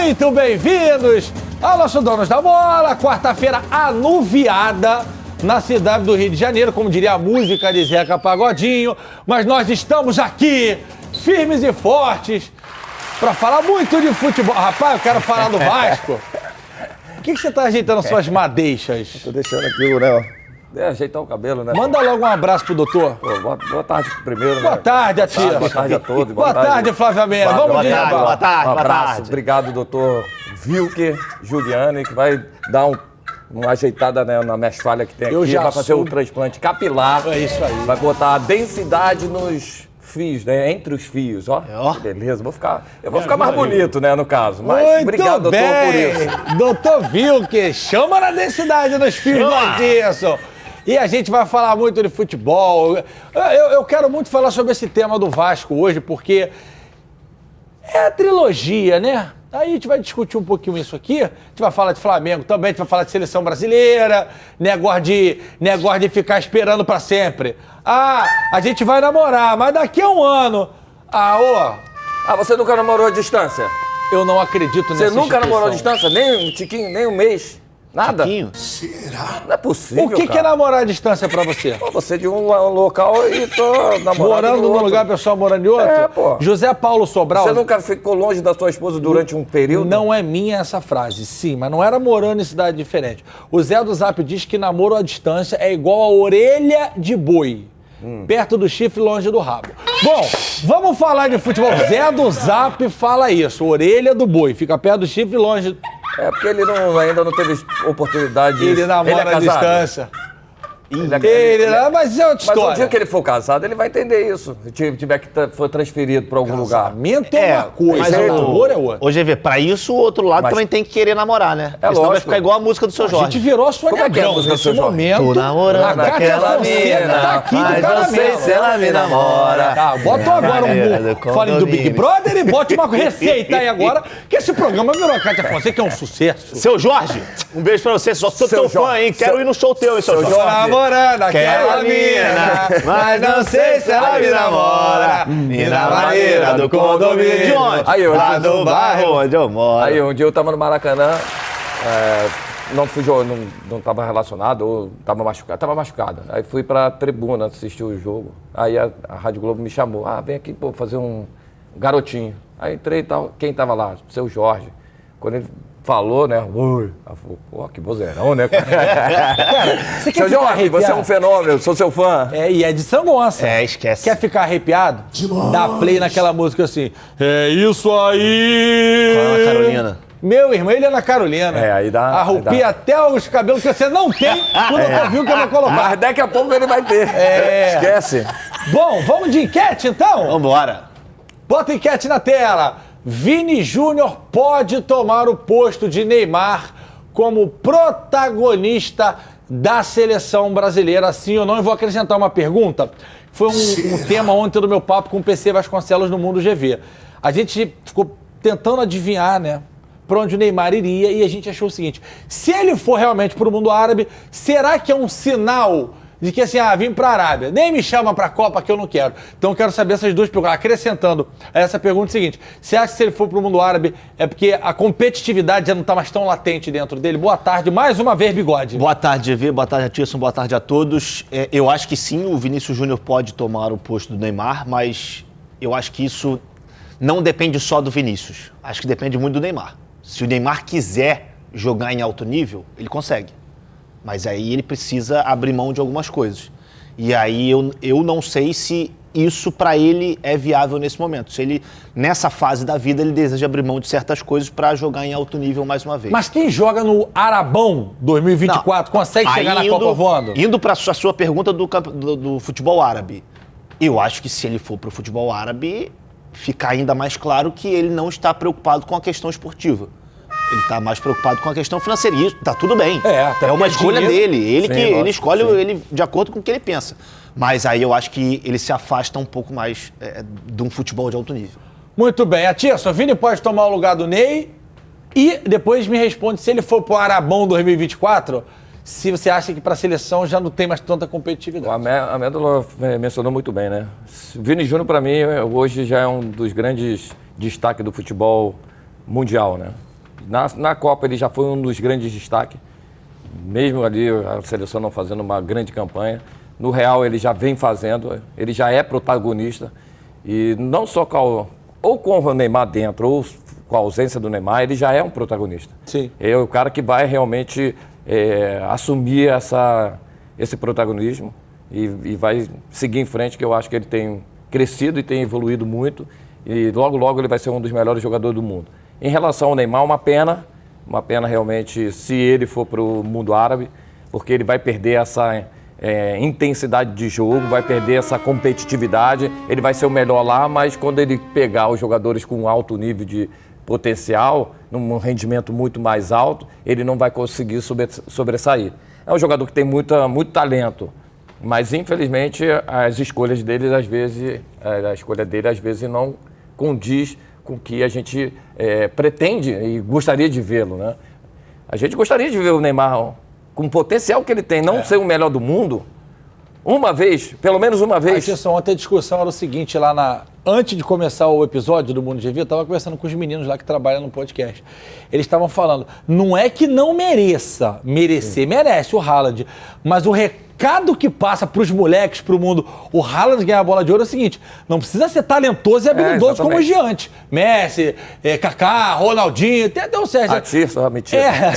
Muito bem-vindos ao nosso Donos da Bola, quarta-feira anuviada na cidade do Rio de Janeiro, como diria a música de Zeca Pagodinho, mas nós estamos aqui, firmes e fortes, para falar muito de futebol. Rapaz, eu quero falar do Vasco. Por que você tá ajeitando suas madeixas? Tô deixando aqui, né? Ajeitar o cabelo, né? Manda logo um abraço pro doutor. Pô, boa tarde primeiro, Boa né? tarde, Atias. Boa tarde a todos. Boa tarde, Flávio Amena. Vamos de Boa tarde, Um boa abraço. tarde. Obrigado, doutor Wilker Juliani, que vai dar uma ajeitada, né, na minha falha que tem Eu aqui. já Vai fazer sou. o transplante capilar. É isso aí. Vai botar a densidade nos fios, né? Entre os fios, ó. Ó. Que beleza. Eu vou ficar mais bonito, né, no caso. Mas Muito obrigado, doutor, por isso. Doutor Wilker, chama na densidade nos fios disso. E a gente vai falar muito de futebol. Eu quero muito falar sobre esse tema do Vasco hoje, porque é a trilogia, né? Aí a gente vai discutir um pouquinho isso aqui. A gente vai falar de Flamengo também, a gente vai falar de seleção brasileira, negócio de ficar esperando pra sempre. Ah, a gente vai namorar, mas daqui a um ano. Ah, você nunca namorou à distância? Eu não acredito nessa Você nunca namorou à instituição. distância? Nem um tiquinho, nem um mês? Nada? Tiquinho? Não é possível, O que é cara. namorar à distância pra você? Pô, você de um local e tô namorando Morando no num outro. lugar, pessoal morando em outro? É, pô. José Paulo Sobral. Você nunca ficou longe da sua esposa durante um período? Não é minha essa frase, sim, mas não era morando em cidade diferente. O Zé do Zap diz que namoro à distância é igual a orelha de boi. Perto do chifre, longe do rabo. Bom, vamos falar de futebol. Zé do Zap fala isso, orelha do boi. Fica perto do chifre, longe... É porque ele ainda não teve oportunidade. Ele namora é à casado? distância. Ele- Mas é outra Mas o história. dia que ele for casado, ele vai entender isso. Se tiver que for transferido para algum lugar. Casamento é uma coisa, mas namoro é outra. Ô, GV, pra isso o outro lado Mas- também tem que querer namorar, né? Porque senão vai lógico. ficar igual a música do seu A gente Jorge. virou a sua Como é que é a negrão música do nesse seu Jorge? momento. Tô namorando a Cátia aquela Fonseca mina, tá aqui mas de não sei caramelo. se ela me namora. Tá, bota agora maneira do fale do Big condomínio. Brother e bote uma receita aí agora, que esse programa virou a Cátia Fonseca, que é um sucesso. Seu Jorge, um beijo pra você. Sou Seu teu fã, Jorge. hein? Quero ir no show teu, hein, seu Jorge. Tô namorando aquela Aquela mina, mas não sei se ela me namora. Mina maneira do condomínio. De onde? Aí, eu- Lá do bairro onde eu moro. Aí um dia eu tava no Maracanã, não fui jogar, não tava relacionado, ou tava machucado. Aí fui pra tribuna assistir o jogo. Aí a Rádio Globo me chamou, vem aqui, pô, fazer um garotinho. Aí entrei e tal, quem tava lá? Seu Jorge. Quando ele falou, né? Oi. Aí falou, pô, que vozeirão, né? Você quer Seu ficar Jorge, arrepiado? você é um fenômeno, sou seu fã. É, e é de Sangonça. É, esquece. Quer ficar arrepiado? Dá play naquela música assim. É isso aí! Com a Ana Carolina. Meu irmão, ele é Ana Carolina. É, aí dá- Arrupia aí dá. até os cabelos que você não tem quando eu viu que eu vou colocar. Mas daqui a pouco ele vai ter. Esquece. Bom, vamos de enquete então? Vambora. Bota a enquete na tela. Vini Júnior pode tomar o posto de Neymar como protagonista da seleção brasileira, sim ou não? Eu vou acrescentar uma pergunta. Foi um tema ontem do meu papo com o PC Vasconcelos no Mundo GV. A gente ficou tentando adivinhar, né, para onde o Neymar iria e a gente achou o seguinte: se ele for realmente para o mundo árabe, será que é um sinal de que assim, vim para a Arábia, nem me chama para a Copa que eu não quero? Então eu quero saber essas duas perguntas. Acrescentando a essa pergunta seguinte: você acha que se ele for para o mundo árabe é porque a competitividade já não está mais tão latente dentro dele? Boa tarde, mais uma vez, Bigode. Boa tarde, GV. Boa tarde, Atisson. Boa tarde a todos. Eu acho que sim, o Vinícius Júnior pode tomar o posto do Neymar, mas eu acho que isso não depende só do Vinícius. Acho que depende muito do Neymar. Se o Neymar quiser jogar em alto nível, ele consegue. Mas aí ele precisa abrir mão de algumas coisas. E aí eu não sei se isso para ele é viável nesse momento. Se ele, nessa fase da vida, ele deseja abrir mão de certas coisas para jogar em alto nível mais uma vez. Mas quem joga no Arabão 2024 consegue chegar na Copa voando? Indo para a sua pergunta do futebol árabe, eu acho que se ele for para o futebol árabe, fica ainda mais claro que ele não está preocupado com a questão esportiva. Ele está mais preocupado com a questão financeira. E isso tá tudo bem. até É uma porque escolha dinheiro- dele. Ele Sim, que lógico, ele escolhe sim. ele de acordo com o que ele pensa. Mas aí eu acho que ele se afasta um pouco mais de um futebol de alto nível. Muito bem. Atisson, o Vini pode tomar o lugar do Ney e depois me responde se ele for pro Arabão 2024, se você acha que para a seleção já não tem mais tanta A competitividade. Médula mencionou muito bem, né? Vini Júnior, para mim, hoje já é um dos grandes destaques do futebol mundial, né? Na Copa ele já foi um dos grandes destaques, mesmo ali a seleção não fazendo uma grande campanha. No Real ele já vem fazendo, ele já é protagonista. E não só com o Neymar dentro, ou com a ausência do Neymar, ele já é um protagonista. Sim. É o cara que vai realmente assumir esse protagonismo e vai seguir em frente, que eu acho que ele tem crescido e tem evoluído muito. E logo, logo ele vai ser um dos melhores jogadores do mundo. Em relação ao Neymar, uma pena realmente se ele for para o mundo árabe, porque ele vai perder essa intensidade de jogo, vai perder essa competitividade, ele vai ser o melhor lá, mas quando ele pegar os jogadores com alto nível de potencial, num rendimento muito mais alto, ele não vai conseguir sobressair. É um jogador que tem muito talento, mas infelizmente as escolhas dele às vezes, a escolha dele às vezes não condiz com o que a gente pretende e gostaria de vê-lo, né? A gente gostaria de ver o Neymar com o potencial que ele tem, não ser o melhor do mundo, uma vez, pelo menos uma vez. Ontem a discussão era o seguinte, antes de começar o episódio do Mundo GV, eu estava conversando com os meninos lá que trabalham no podcast. Eles estavam falando, não é que não merecer, merece o Haaland, mas o recado que passa para os moleques, para o mundo, o Haaland ganhar a bola de ouro é o seguinte, não precisa ser talentoso e habilidoso como os gigantes. Messi, Kaká, Ronaldinho, até o Sérgio. Mentira.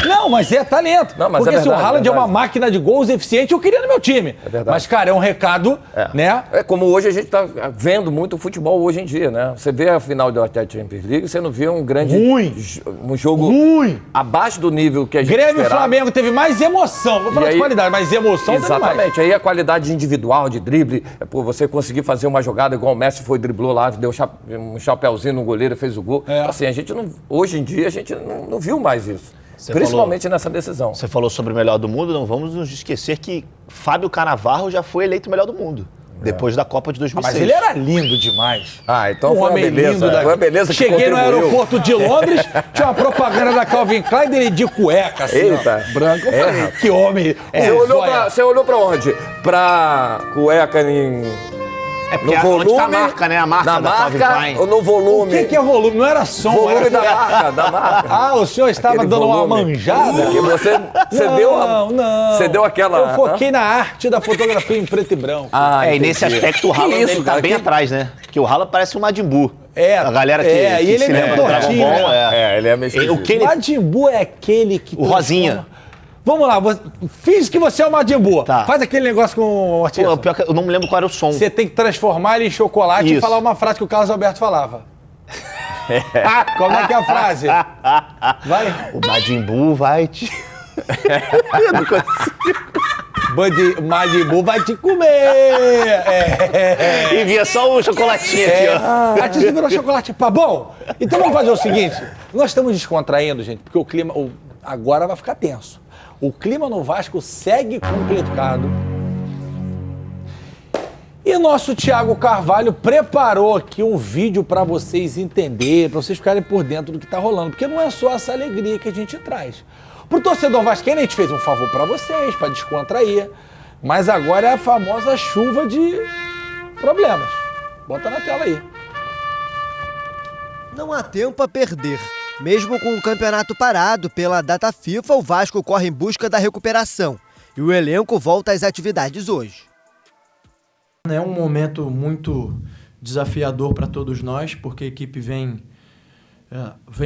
Não, mas é talento. Não, mas porque se o Haaland é uma máquina de gols eficiente, eu queria no meu time. É verdade. Mas, cara, é um recado, né? É como hoje a gente está vendo muito futebol hoje em dia, né? Você vê a final da Champions League, você não vê um grande... Um jogo abaixo do nível que a gente Grêmio e esperava. Flamengo teve mais emoção. Vou falar de qualidade, mas emoção teve mais. Exatamente. Aí a qualidade individual de drible, você conseguir fazer uma jogada igual o Messi driblou lá, deu um chapéuzinho no goleiro e fez o gol. Assim, a gente não... Hoje em dia a gente não viu mais isso. Principalmente nessa decisão. Você falou sobre o melhor do mundo, não vamos nos esquecer que Fábio Cannavaro já foi eleito o melhor do mundo. Depois da Copa de 2006. Mas ele era lindo demais. Então foi uma beleza. Foi uma beleza que Cheguei no contribuiu. aeroporto de Londres, tinha uma propaganda da Calvin Klein dele de cueca, assim, Eita. branco. Eu falei, que homem. Você olhou pra onde? Pra cueca em... porque no volume, onde tá a marca, né? A marca na da Calvin marca Klein. ou no volume? O que é volume? Não era som, Volume era... da marca. Ah, o senhor estava Aquele dando uma volume. manjada? Porque você deu aquela... Eu foquei na arte da fotografia em preto e branco. E nesse aspecto o Haaland ele tá bem atrás, né? Porque o Haaland parece um Majin Buu. A galera que e ele se é lembra do Dragon tortinho, Ball. né? ele é meio esquisito. O Majin Buu é aquele que... O Rosinha. Vamos lá, finge que você é o Majin Buu. Tá. Faz aquele negócio com o artista. Pô, pior que eu não me lembro qual era o som. Você tem que transformar ele em chocolate e falar uma frase que o Carlos Alberto falava. Como é que é a frase? Vai. O Majin Buu vai te... Eu não consigo. Majin Buu vai te comer. E via só o chocolatinho aqui, ó. A artista virou chocolate. Bom, então vamos fazer o seguinte. Nós estamos descontraindo, gente, porque o clima agora vai ficar tenso. O clima no Vasco segue complicado. E nosso Thiago Carvalho preparou aqui um vídeo para vocês entenderem, para vocês ficarem por dentro do que está rolando. Porque não é só essa alegria que a gente traz. Pro torcedor vascaíno, a gente fez um favor para vocês, para descontrair. Mas agora é a famosa chuva de problemas. Bota na tela aí. Não há tempo a perder. Mesmo com o campeonato parado pela data FIFA, o Vasco corre em busca da recuperação. E o elenco volta às atividades hoje. É um momento muito desafiador para todos nós, porque a equipe vem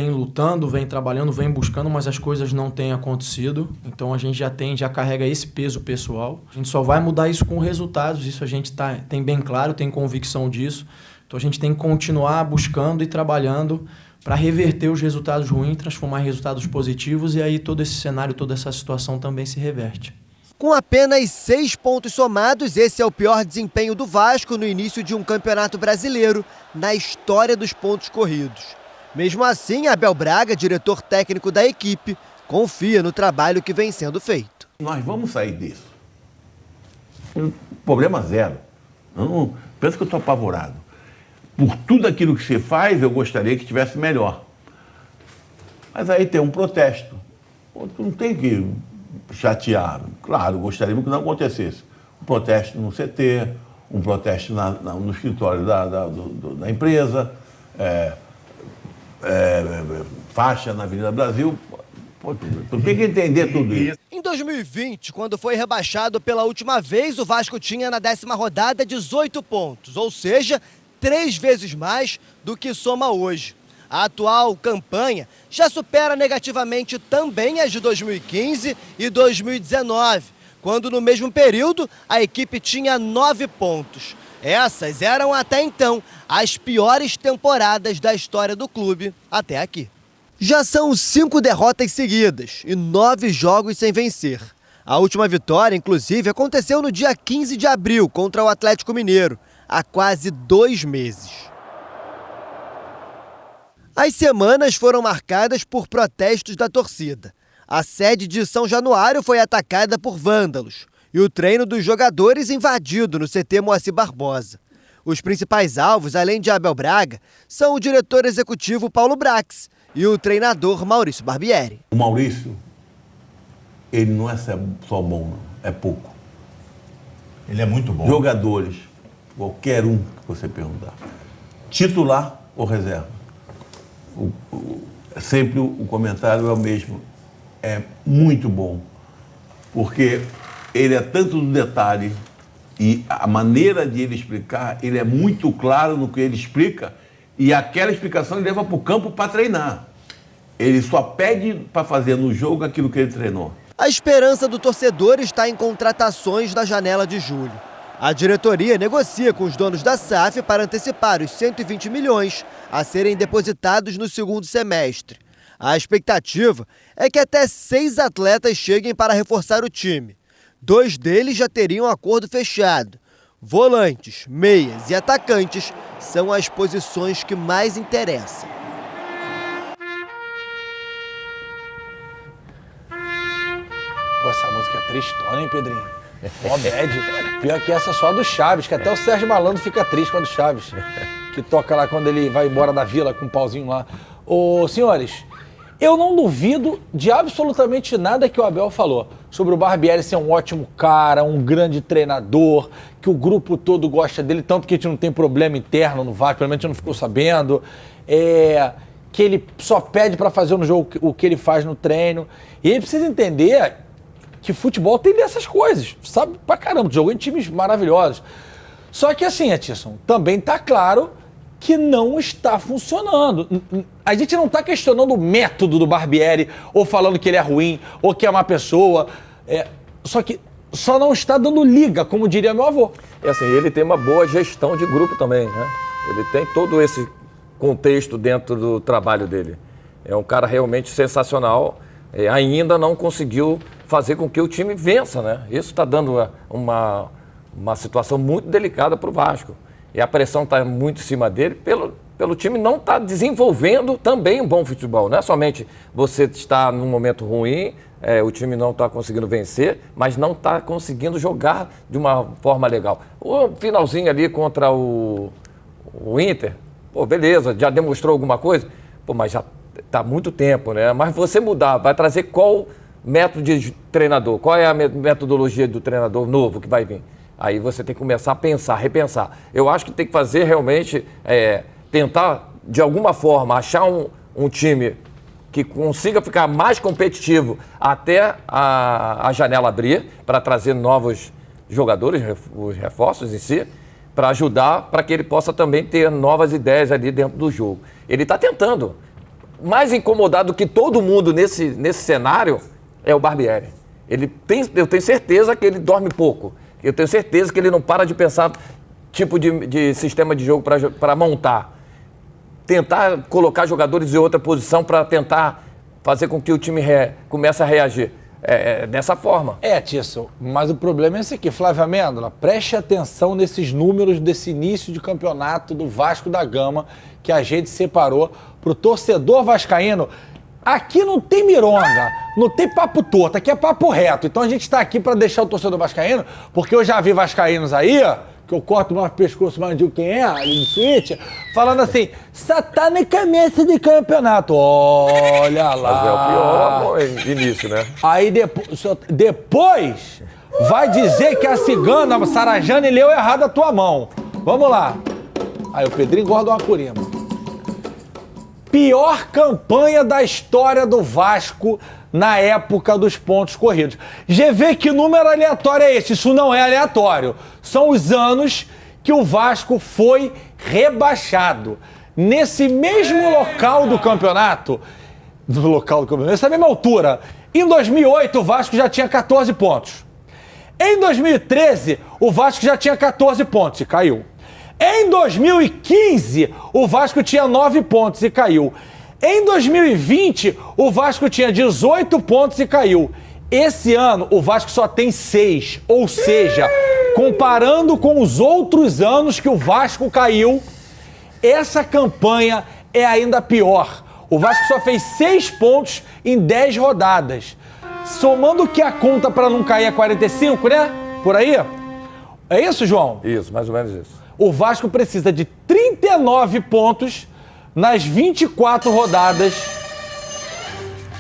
lutando, vem trabalhando, vem buscando, mas as coisas não têm acontecido. Então a gente já carrega esse peso pessoal. A gente só vai mudar isso com resultados, isso a gente tem bem claro, tem convicção disso. Então a gente tem que continuar buscando e trabalhando para reverter os resultados ruins, transformar em resultados positivos, e aí todo esse cenário, toda essa situação também se reverte. Com apenas 6 pontos somados, esse é o pior desempenho do Vasco no início de um campeonato brasileiro na história dos pontos corridos. Mesmo assim, Abel Braga, diretor técnico da equipe, confia no trabalho que vem sendo feito. Nós vamos sair disso. Problema zero. Não penso que eu estou apavorado. Por tudo aquilo que você faz, eu gostaria que tivesse melhor. Mas aí tem um protesto. Não tem que chatear. Claro, gostaríamos que não acontecesse. Um protesto no CT, um protesto no escritório da empresa, faixa na Avenida Brasil. Pô, tu tem que entender tudo isso. Em 2020, quando foi rebaixado pela última vez, o Vasco tinha na 10ª rodada 18 pontos, ou seja, 3 vezes mais do que soma hoje. A atual campanha já supera negativamente também as de 2015 e 2019, quando no mesmo período a equipe tinha 9 pontos. Essas eram até então as piores temporadas da história do clube até aqui. Já são 5 derrotas seguidas e 9 jogos sem vencer. A última vitória, inclusive, aconteceu no dia 15 de abril contra o Atlético Mineiro, há quase 2 meses. As semanas foram marcadas por protestos da torcida. A sede de São Januário foi atacada por vândalos e o treino dos jogadores invadido no CT Moacir Barbosa. Os principais alvos, além de Abel Braga, são o diretor executivo Paulo Brax e o treinador Maurício Barbieri. O Maurício, ele não é só bom, não. É pouco. Ele é muito bom. Jogadores, qualquer um que você perguntar, titular ou reserva, sempre o comentário é o mesmo. É muito bom, porque ele é tanto no detalhe e a maneira de ele explicar, ele é muito claro no que ele explica e aquela explicação ele leva para o campo para treinar. Ele só pede para fazer no jogo aquilo que ele treinou. A esperança do torcedor está em contratações da janela de julho. A diretoria negocia com os donos da SAF para antecipar os 120 milhões a serem depositados no segundo semestre. A expectativa é que até 6 atletas cheguem para reforçar o time. 2 deles já teriam acordo fechado. Volantes, meias e atacantes são as posições que mais interessam. Pô, essa música é tristona, hein, Pedrinho? Ó, bad. Pior que essa é só do Chaves, que até o Sérgio Malandro fica triste com a do Chaves. Que toca lá quando ele vai embora da vila com um pauzinho lá. Ô, senhores, eu não duvido de absolutamente nada que o Abel falou sobre o Barbieri ser um ótimo cara, um grande treinador, que o grupo todo gosta dele, tanto que a gente não tem problema interno no Vasco, pelo menos a gente não ficou sabendo. Que ele só pede para fazer no jogo o que ele faz no treino. E ele precisa entender que futebol tem dessas coisas, sabe? Pra caramba, jogou em times maravilhosos. Só que assim, Atisson, também tá claro que não está funcionando. A gente não está questionando o método do Barbieri, ou falando que ele é ruim, ou que é uma pessoa. Só que só não está dando liga, como diria meu avô. E assim, ele tem uma boa gestão de grupo também, né? Ele tem todo esse contexto dentro do trabalho dele. É um cara realmente sensacional. Ainda não conseguiu fazer com que o time vença, né? Isso está dando uma situação muito delicada para o Vasco. E a pressão está muito em cima dele pelo time não estar desenvolvendo também um bom futebol. Não é somente você estar num momento ruim, o time não está conseguindo vencer, mas não está conseguindo jogar de uma forma legal. O finalzinho ali contra o Inter, pô, beleza, já demonstrou alguma coisa? Pô, mas já está há muito tempo, né? Mas você mudar, vai trazer qual método de treinador? Qual é a metodologia do treinador novo que vai vir? Aí você tem que começar a pensar, repensar. Eu acho que tem que fazer realmente, tentar, de alguma forma, achar um time que consiga ficar mais competitivo até a janela abrir, para trazer novos jogadores, os reforços em si, para ajudar, para que ele possa também ter novas ideias ali dentro do jogo. Ele está tentando. Mais incomodado que todo mundo nesse cenário é o Barbieri. Eu tenho certeza que ele dorme pouco. Eu tenho certeza que ele não para de pensar tipo de sistema de jogo para montar. Tentar colocar jogadores em outra posição para tentar fazer com que o time comece a reagir. Dessa forma. Tisson, mas o problema é esse aqui. Flávio Amêndola, preste atenção nesses números desse início de campeonato do Vasco da Gama que a gente separou para o torcedor vascaíno. Aqui não tem mironga, não tem papo torto, aqui é papo reto. Então a gente está aqui para deixar o torcedor vascaíno, porque eu já vi vascaínos aí, que eu corto mais pescoço, mas não digo quem é, ali no Switch, falando assim, só tá na cabeça de campeonato. Olha lá. Mas é o pior início, né? Aí depois vai dizer que a cigana, a Sarajane, leu errado a tua mão. Vamos lá. Aí o Pedrinho engorda uma curimba. pior campanha da história do Vasco na época dos pontos corridos. GV, que número aleatório é esse? Isso não é aleatório. São os anos que o Vasco foi rebaixado. Nesse mesmo local do campeonato, nessa mesma altura, em 2008 o Vasco já tinha 14 pontos. Em 2013, o Vasco já tinha 14 pontos e caiu. Em 2015, o Vasco tinha 9 pontos e caiu. Em 2020, o Vasco tinha 18 pontos e caiu. Esse ano, o Vasco só tem 6. Ou seja, comparando com os outros anos que o Vasco caiu, essa campanha é ainda pior. O Vasco só fez 6 pontos em 10 rodadas. Somando que a conta para não cair é 45, né? Por aí? É isso, João? Isso, mais ou menos isso. O Vasco precisa de 39 pontos nas 24 rodadas.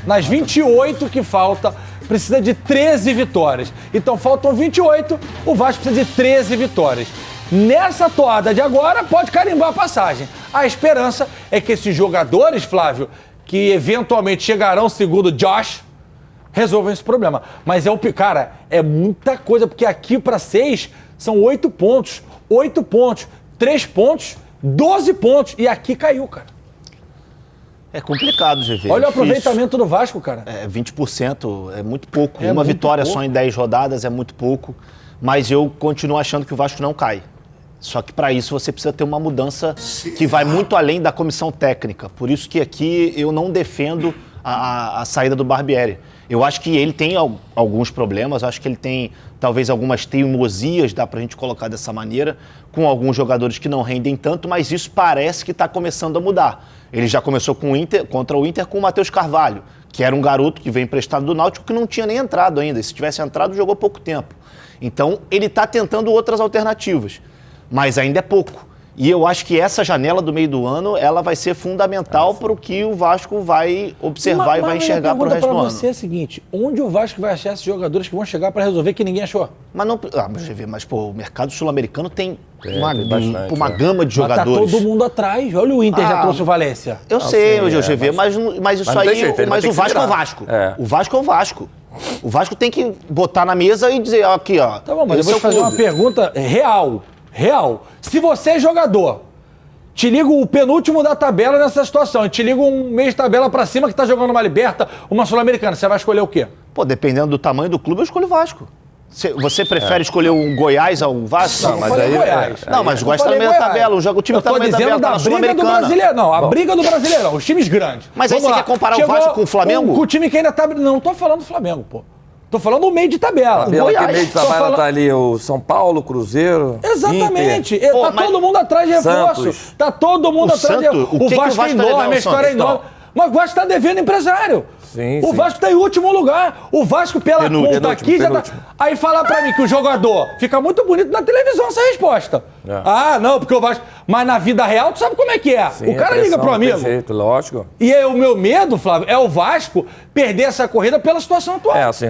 Nas 28 que falta, precisa de 13 vitórias. Então faltam 28, o Vasco precisa de 13 vitórias. Nessa toada de agora, pode carimbar a passagem. A esperança é que esses jogadores, Flávio, que eventualmente chegarão, segundo Josh, resolvam esse problema. Mas cara, é muita coisa, porque aqui para 6 são 8 pontos. 8 pontos, 3 pontos, 12 pontos. E aqui caiu, cara. É complicado, GV. Olha o aproveitamento do Vasco, cara. 20% é muito pouco. É Uma muito vitória pouco. só em 10 rodadas é muito pouco. Mas eu continuo achando que o Vasco não cai. Só que para isso você precisa ter uma mudança que vai muito além da comissão técnica. Por isso que aqui eu não defendo a saída do Barbieri. Eu acho que ele tem alguns problemas, acho que ele tem talvez algumas teimosias, dá pra gente colocar dessa maneira, com alguns jogadores que não rendem tanto, mas isso parece que está começando a mudar. Ele já começou contra o Inter com o Matheus Carvalho, que era um garoto que veio emprestado do Náutico que não tinha nem entrado ainda. E se tivesse entrado, jogou pouco tempo. Então, ele está tentando outras alternativas, mas ainda é pouco. E eu acho que essa janela do meio do ano, ela vai ser fundamental para o que o Vasco vai observar e vai enxergar para o resto do ano. Mas você é a seguinte, onde o Vasco vai achar esses jogadores que vão chegar para resolver que ninguém achou? Mas não, mas pô, o mercado sul-americano tem bastante, uma gama de jogadores. Mas tá todo mundo atrás. Olha o Inter já trouxe o Valência. Eu sei, o GV, mas isso aí, mas o Vasco é o Vasco. O Vasco é o Vasco. O Vasco tem que botar na mesa e dizer, aqui, ó. Tá bom, mas eu vou te fazer uma pergunta real. Se você é jogador, te ligo o penúltimo da tabela nessa situação, te ligo um mês de tabela pra cima que tá jogando uma Liberta, uma Sul-Americana, você vai escolher o quê? Pô, dependendo do tamanho do clube, eu escolho o Vasco. Você prefere escolher um Goiás ao Vasco? Não, mas aí Goiás. Não, mas o Goiás tá na meio da tabela, o time tá na meio da tabela, tá na Sul-Americana. A briga do Brasileirão, os times grandes. Mas aí você quer comparar o Vasco com o Flamengo? Com o time que ainda tá... Não tô falando do Flamengo, pô. Tô falando do meio de tabela. Que meio de tabela tá ali o São Paulo, Cruzeiro, Exatamente. Inter. Tá todo mundo atrás de reforço. Santos. Tá todo mundo atrás de reforço. O Vasco é enorme, a história é enorme. Mas o Vasco tá devendo empresário. Sim, o Vasco tá em último lugar. O Vasco, pela conta aqui, já tá... Aí falar pra mim que o jogador fica muito bonito na televisão essa resposta. Ah, não, porque o Vasco... Mas na vida real, tu sabe como é que é. Sim, o cara liga pro amigo. Jeito, lógico. E aí, o meu medo, Flávio, é o Vasco perder essa corrida pela situação atual. Assim,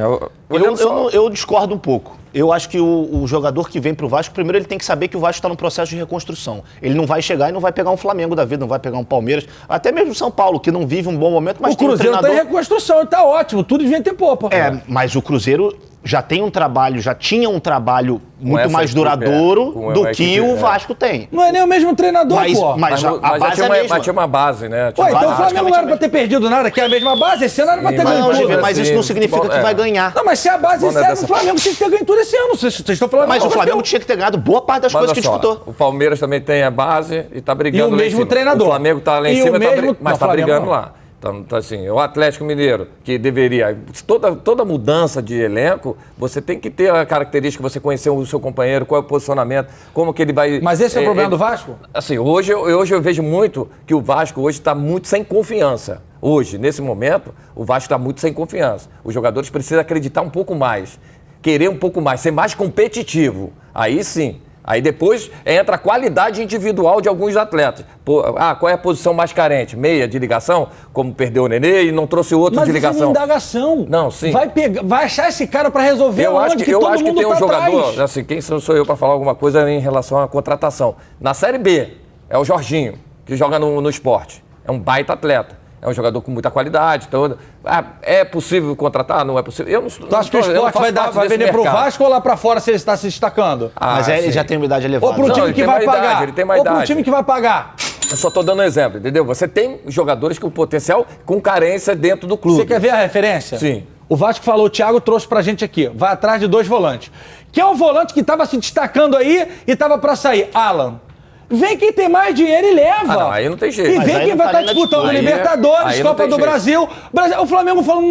eu discordo um pouco. Eu acho que o jogador que vem pro Vasco, primeiro ele tem que saber que o Vasco está no processo de reconstrução. Ele não vai chegar e não vai pegar um Flamengo da vida, não vai pegar um Palmeiras, até mesmo o São Paulo, que não vive um bom momento, mas tem um treinador... O Cruzeiro tá em reconstrução e tá ótimo, tudo devia ter popa. Mas o Cruzeiro já tem um trabalho, já tinha um trabalho muito mais duradouro do que o Vasco tem. Não é nem o mesmo treinador, pô. Mas a base é a mesma. Mas tinha uma base, né? Ué, então o Flamengo não era pra ter perdido nada, que é a mesma base, esse ano era pra ter ganho tudo. Mas isso não significa que vai ganhar. Não, mas se a base serve, o Flamengo tinha que ter ganho tudo esse ano. Vocês estão falando... Mas o Flamengo tinha que ter ganhado boa parte das coisas que disputou. O Palmeiras também tem a base e tá brigando lá em cima. E o mesmo treinador. O Flamengo tá lá em cima, mas tá brigando lá. Então, assim, o Atlético Mineiro, que deveria... Toda mudança de elenco, você tem que ter a característica, você conhecer o seu companheiro, qual é o posicionamento, como que ele vai... Mas esse é o problema do Vasco? Assim, hoje eu vejo muito que o Vasco hoje está muito sem confiança. Hoje, nesse momento, o Vasco está muito sem confiança. Os jogadores precisam acreditar um pouco mais, querer um pouco mais, ser mais competitivo. Aí sim. Aí depois entra a qualidade individual de alguns atletas. Qual é a posição mais carente? Meia de ligação, como perdeu o Nenê e não trouxe outro de ligação. Mas indagação. Não, sim. Vai achar esse cara para resolver eu acho que tem um jogador, atrás. assim, quem sou eu para falar alguma coisa em relação à contratação? Na Série B, é o Jorginho, que joga no Sport. É um baita atleta. É um jogador com muita qualidade. Então, é possível contratar? Não é possível. Eu não, tu acha que o Sport vai vender pro Vasco ou lá pra fora se ele está se destacando? Mas ele já tem uma idade elevada. Ou pro time que vai pagar? Ele tem mais idade. Ou pro time que vai pagar? Eu só tô dando um exemplo, entendeu? Você tem jogadores com potencial, com carência dentro do clube. Você quer ver a referência? Sim. O Vasco falou, o Thiago trouxe pra gente aqui. Vai atrás de 2 volantes. Que é o volante que tava se destacando aí e tava pra sair. Alan. Vem quem tem mais dinheiro e leva. Não, aí não tem jeito. E vem quem vai estar disputando Libertadores, Copa do Brasil. O Flamengo falou,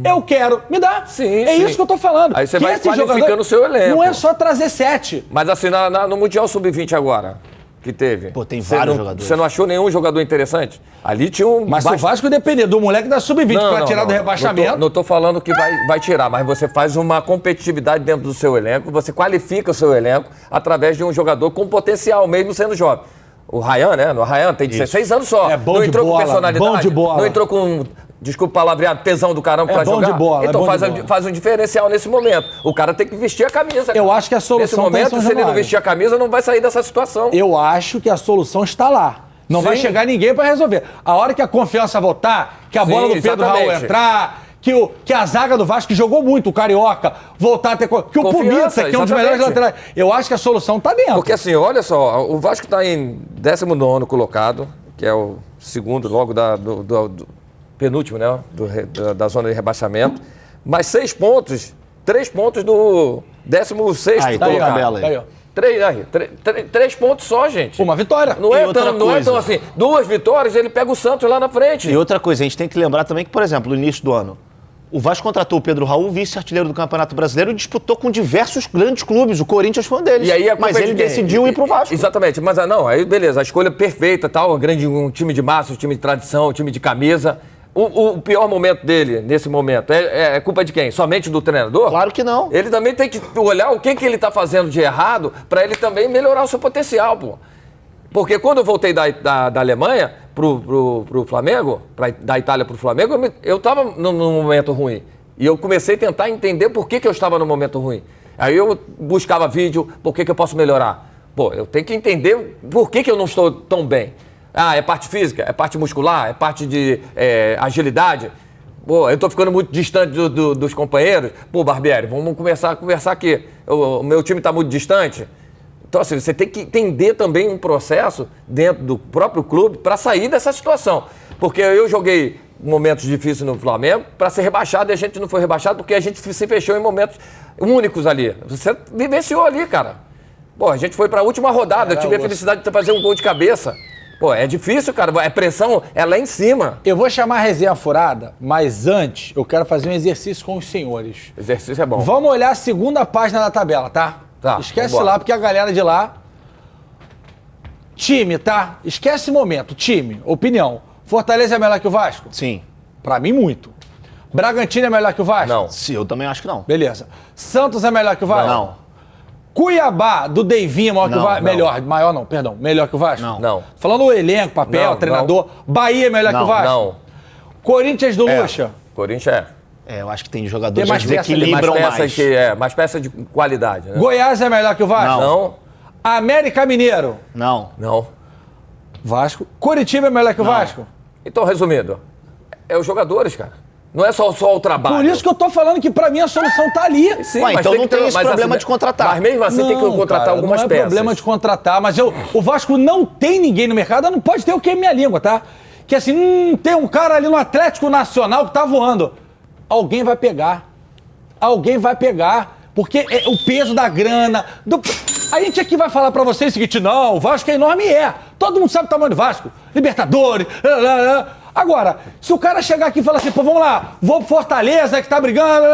eu quero. Me dá. Sim, é isso que eu tô falando. Aí você vai qualificando o seu elenco. Não é só trazer 7. Mas assim, no Mundial Sub-20 agora, que teve. Pô, tem vários jogadores. Você não achou nenhum jogador interessante? Ali tinha um... Mas se o Vasco depender do moleque da Sub-20 pra tirar do rebaixamento... Não tô falando que vai tirar, mas você faz uma competitividade dentro do seu elenco, você qualifica o seu elenco através de um jogador com potencial, mesmo sendo jovem. O Ryan, né? O Ryan tem 16 anos só. É bom não de entrou bola, com personalidade. bom de bola. Não entrou com... Desculpa o palavreado, tesão do caramba pra bom jogar. De bola, então bola. faz um diferencial nesse momento. O cara tem que vestir a camisa. Eu acho que a solução nesse momento, se ele não vestir a camisa, não vai sair dessa situação. Eu acho que a solução está lá. Não vai chegar ninguém para resolver. A hora que a confiança voltar, que a bola do Pedro Raul entrar, que a zaga do Vasco, que jogou muito, o Carioca, voltar a ter... Que o Pumita, que é um dos melhores laterais. Eu acho que a solução está dentro. Porque assim, olha só, o Vasco está em 19º colocado, que é o segundo logo do penúltimo, né? Da zona de rebaixamento. Mas 6 pontos, 3 pontos do 16º colocado. Aí, ó. 3 pontos só, gente. Uma vitória. Não é tão assim. 2 vitórias, ele pega o Santos lá na frente. E outra coisa, a gente tem que lembrar também que, por exemplo, no início do ano, o Vasco contratou o Pedro Raul, vice-artilheiro do Campeonato Brasileiro, e disputou com diversos grandes clubes. O Corinthians foi um deles. E aí mas ele decidiu ir pro Vasco. Exatamente. Mas não, aí beleza, a escolha perfeita, tal, um time de massa, um time de tradição, um time de camisa. O pior momento dele, nesse momento, é culpa de quem? Somente do treinador? Claro que não. Ele também tem que olhar o que ele está fazendo de errado para ele também melhorar o seu potencial, pô. Porque quando eu voltei da Alemanha pro Flamengo, da Itália pro Flamengo, eu estava num momento ruim. E eu comecei a tentar entender por que eu estava num momento ruim. Aí eu buscava vídeo, por que eu posso melhorar? Pô, eu tenho que entender por que eu não estou tão bem. Ah, é parte física, é parte muscular, é parte de agilidade. Pô, eu tô ficando muito distante dos companheiros. Pô, Barbieri, vamos começar a conversar aqui. O meu time tá muito distante. Então, assim, você tem que entender também um processo dentro do próprio clube para sair dessa situação. Porque eu joguei momentos difíceis no Flamengo para ser rebaixado e a gente não foi rebaixado porque a gente se fechou em momentos únicos ali. Você vivenciou ali, cara. Pô, a gente foi para a última rodada, eu tive a felicidade de fazer um gol de cabeça. Pô, é difícil, cara. A pressão é lá em cima. Eu vou chamar a resenha furada, mas antes eu quero fazer um exercício com os senhores. Exercício é bom. Vamos olhar a segunda página da tabela, tá? Tá. Esquece lá, porque a galera de lá... Time, tá? Esquece momento. Time, opinião. Fortaleza é melhor que o Vasco? Sim. Pra mim, muito. Bragantino é melhor que o Vasco? Não. Sim, eu também acho que não. Beleza. Santos é melhor que o Vasco? Não. Cuiabá, do Deivinho, maior que o Vasco? Melhor que o Vasco? Não. Falando o elenco, papel, Não, treinador. Bahia é melhor que o Vasco? Não. Corinthians do Lucha? Corinthians eu acho que tem jogadores Tem mais que peça ali, desequilibram mais. mais peça de qualidade, né? Goiás é melhor que o Vasco? Não. América Mineiro? Não. Vasco. Curitiba é melhor que o Vasco? Então, resumindo, é os jogadores, cara. Não é só o trabalho. Por isso que eu tô falando que pra mim a solução tá ali. Sim, Ué, mas então não tem esse problema assim, de contratar. Mas mesmo assim tem que contratar algumas peças. Não é peças. problema de contratar, mas o Vasco não tem ninguém no mercado, não pode ter o que é minha língua, tá? Que assim, tem um cara ali no Atlético Nacional que tá voando. Alguém vai pegar. Porque é o peso da grana. A gente aqui vai falar pra vocês o seguinte, não, o Vasco é enorme e é. Todo mundo sabe o tamanho do Vasco. Libertadores. Agora, se o cara chegar aqui e falar assim, pô, vamos lá, vou pro Fortaleza que tá brigando.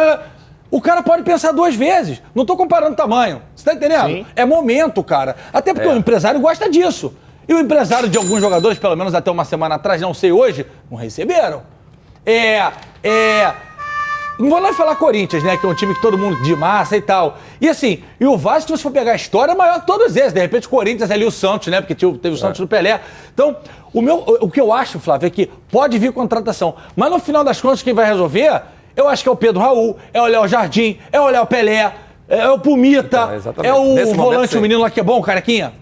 O cara pode pensar 2 vezes. Não tô comparando tamanho. Você tá entendendo? Sim. É momento, cara. Até porque o empresário gosta disso. E o empresário de alguns jogadores, pelo menos até uma semana atrás, não sei hoje, não receberam. Não vou nem falar Corinthians, né? Que é um time que todo mundo de massa e tal. E assim, o Vasco, se você for pegar a história, é maior que todos eles. De repente, o Corinthians ali, o Santos, né? Porque teve o Santos do Pelé. Então, o que eu acho, Flávio, é que pode vir contratação. Mas no final das contas, quem vai resolver, eu acho que é o Pedro Raul, é o Léo Jardim, é o Léo Pelé, é o Pumita, Então, é o Nesse volante, momento, o menino lá que é bom, o carequinha.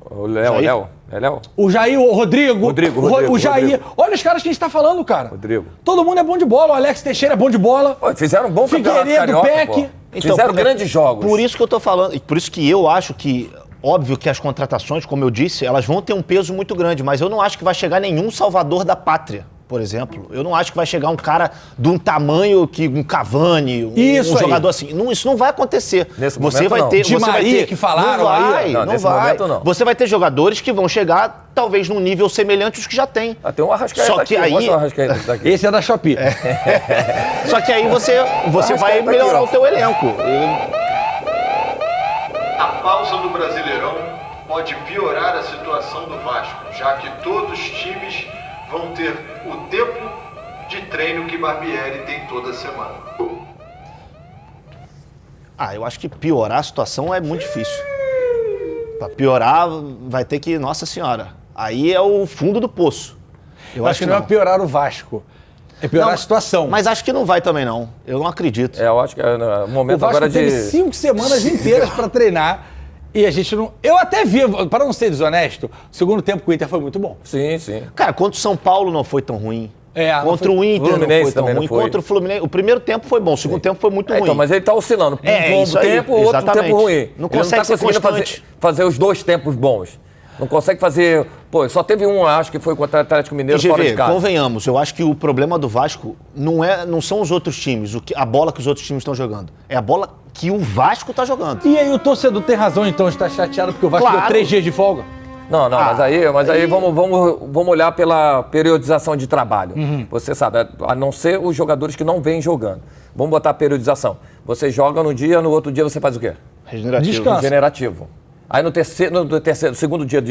O Léo. É Léo? O Jair, o Rodrigo. Rodrigo, o Jair. Rodrigo. Olha os caras que a gente tá falando, cara. Rodrigo. Todo mundo é bom de bola. O Alex Teixeira é bom de bola. Pô, fizeram um bom campeonato Figueiredo, carioca, Peck. pô. Fizeram grandes jogos. Por isso que eu tô falando, e por isso que eu acho que, óbvio que as contratações, como eu disse, elas vão ter um peso muito grande, mas eu não acho que vai chegar nenhum salvador da pátria, por exemplo. Eu não acho que vai chegar um cara de um tamanho que um Cavani, um jogador assim. Não, isso não vai acontecer. Nesse você momento, vai não. ter, De você vai Maria, ter, que falaram não vai, aí. Não, não nesse vai. momento, não. Você vai ter jogadores que vão chegar, talvez, num nível semelhante aos que já tem. Tem um Arrascaeta Só que aqui. aí- Mostra o Arrascaeta daqui. Esse é da Shopee. Só que aí você vai aqui, melhorar ó. o teu elenco. A pausa do Brasileirão pode piorar a situação do Vasco, já que todos os times vão ter o tempo de treino que Barbieri tem toda semana. Eu acho que piorar a situação é muito difícil. Pra piorar, vai ter que... Nossa Senhora. Aí é o fundo do poço. Eu acho que não é piorar o Vasco. É piorar Não, a situação. Mas acho que não vai também, não. Eu não acredito. Eu acho que é o O momento Vasco agora teve de... 5 semanas inteiras pra treinar e a gente não... Eu até vi, para não ser desonesto, o segundo tempo com o Inter foi muito bom. Sim, sim. Cara, contra o São Paulo não foi tão ruim. Não Contra foi- o Inter não Fluminense foi tão também não ruim. foi. Contra o Fluminense... O primeiro tempo foi bom, o segundo tempo foi muito ruim. Então, mas ele tá oscilando. Um isso bom aí, tempo, outro exatamente. tempo ruim. Não Ele consegue tá ser conseguindo constante. fazer os dois tempos bons. Não consegue fazer... Pô, só teve um, acho que foi contra o Atlético Mineiro fora de GV, casa. convenhamos, eu acho que o problema do Vasco não são os outros times, a bola que os outros times estão jogando. É a bola que o Vasco tá jogando. E aí o torcedor tem razão então de estar chateado porque o Vasco Claro. deu 3 dias de folga? Não, mas aí vamos olhar pela periodização de trabalho. Você sabe, a não ser os jogadores que não vêm jogando. Vamos botar a periodização. Você joga no dia, no outro dia você faz o quê? Regenerativo. Descansa. Regenerativo. Aí no segundo dia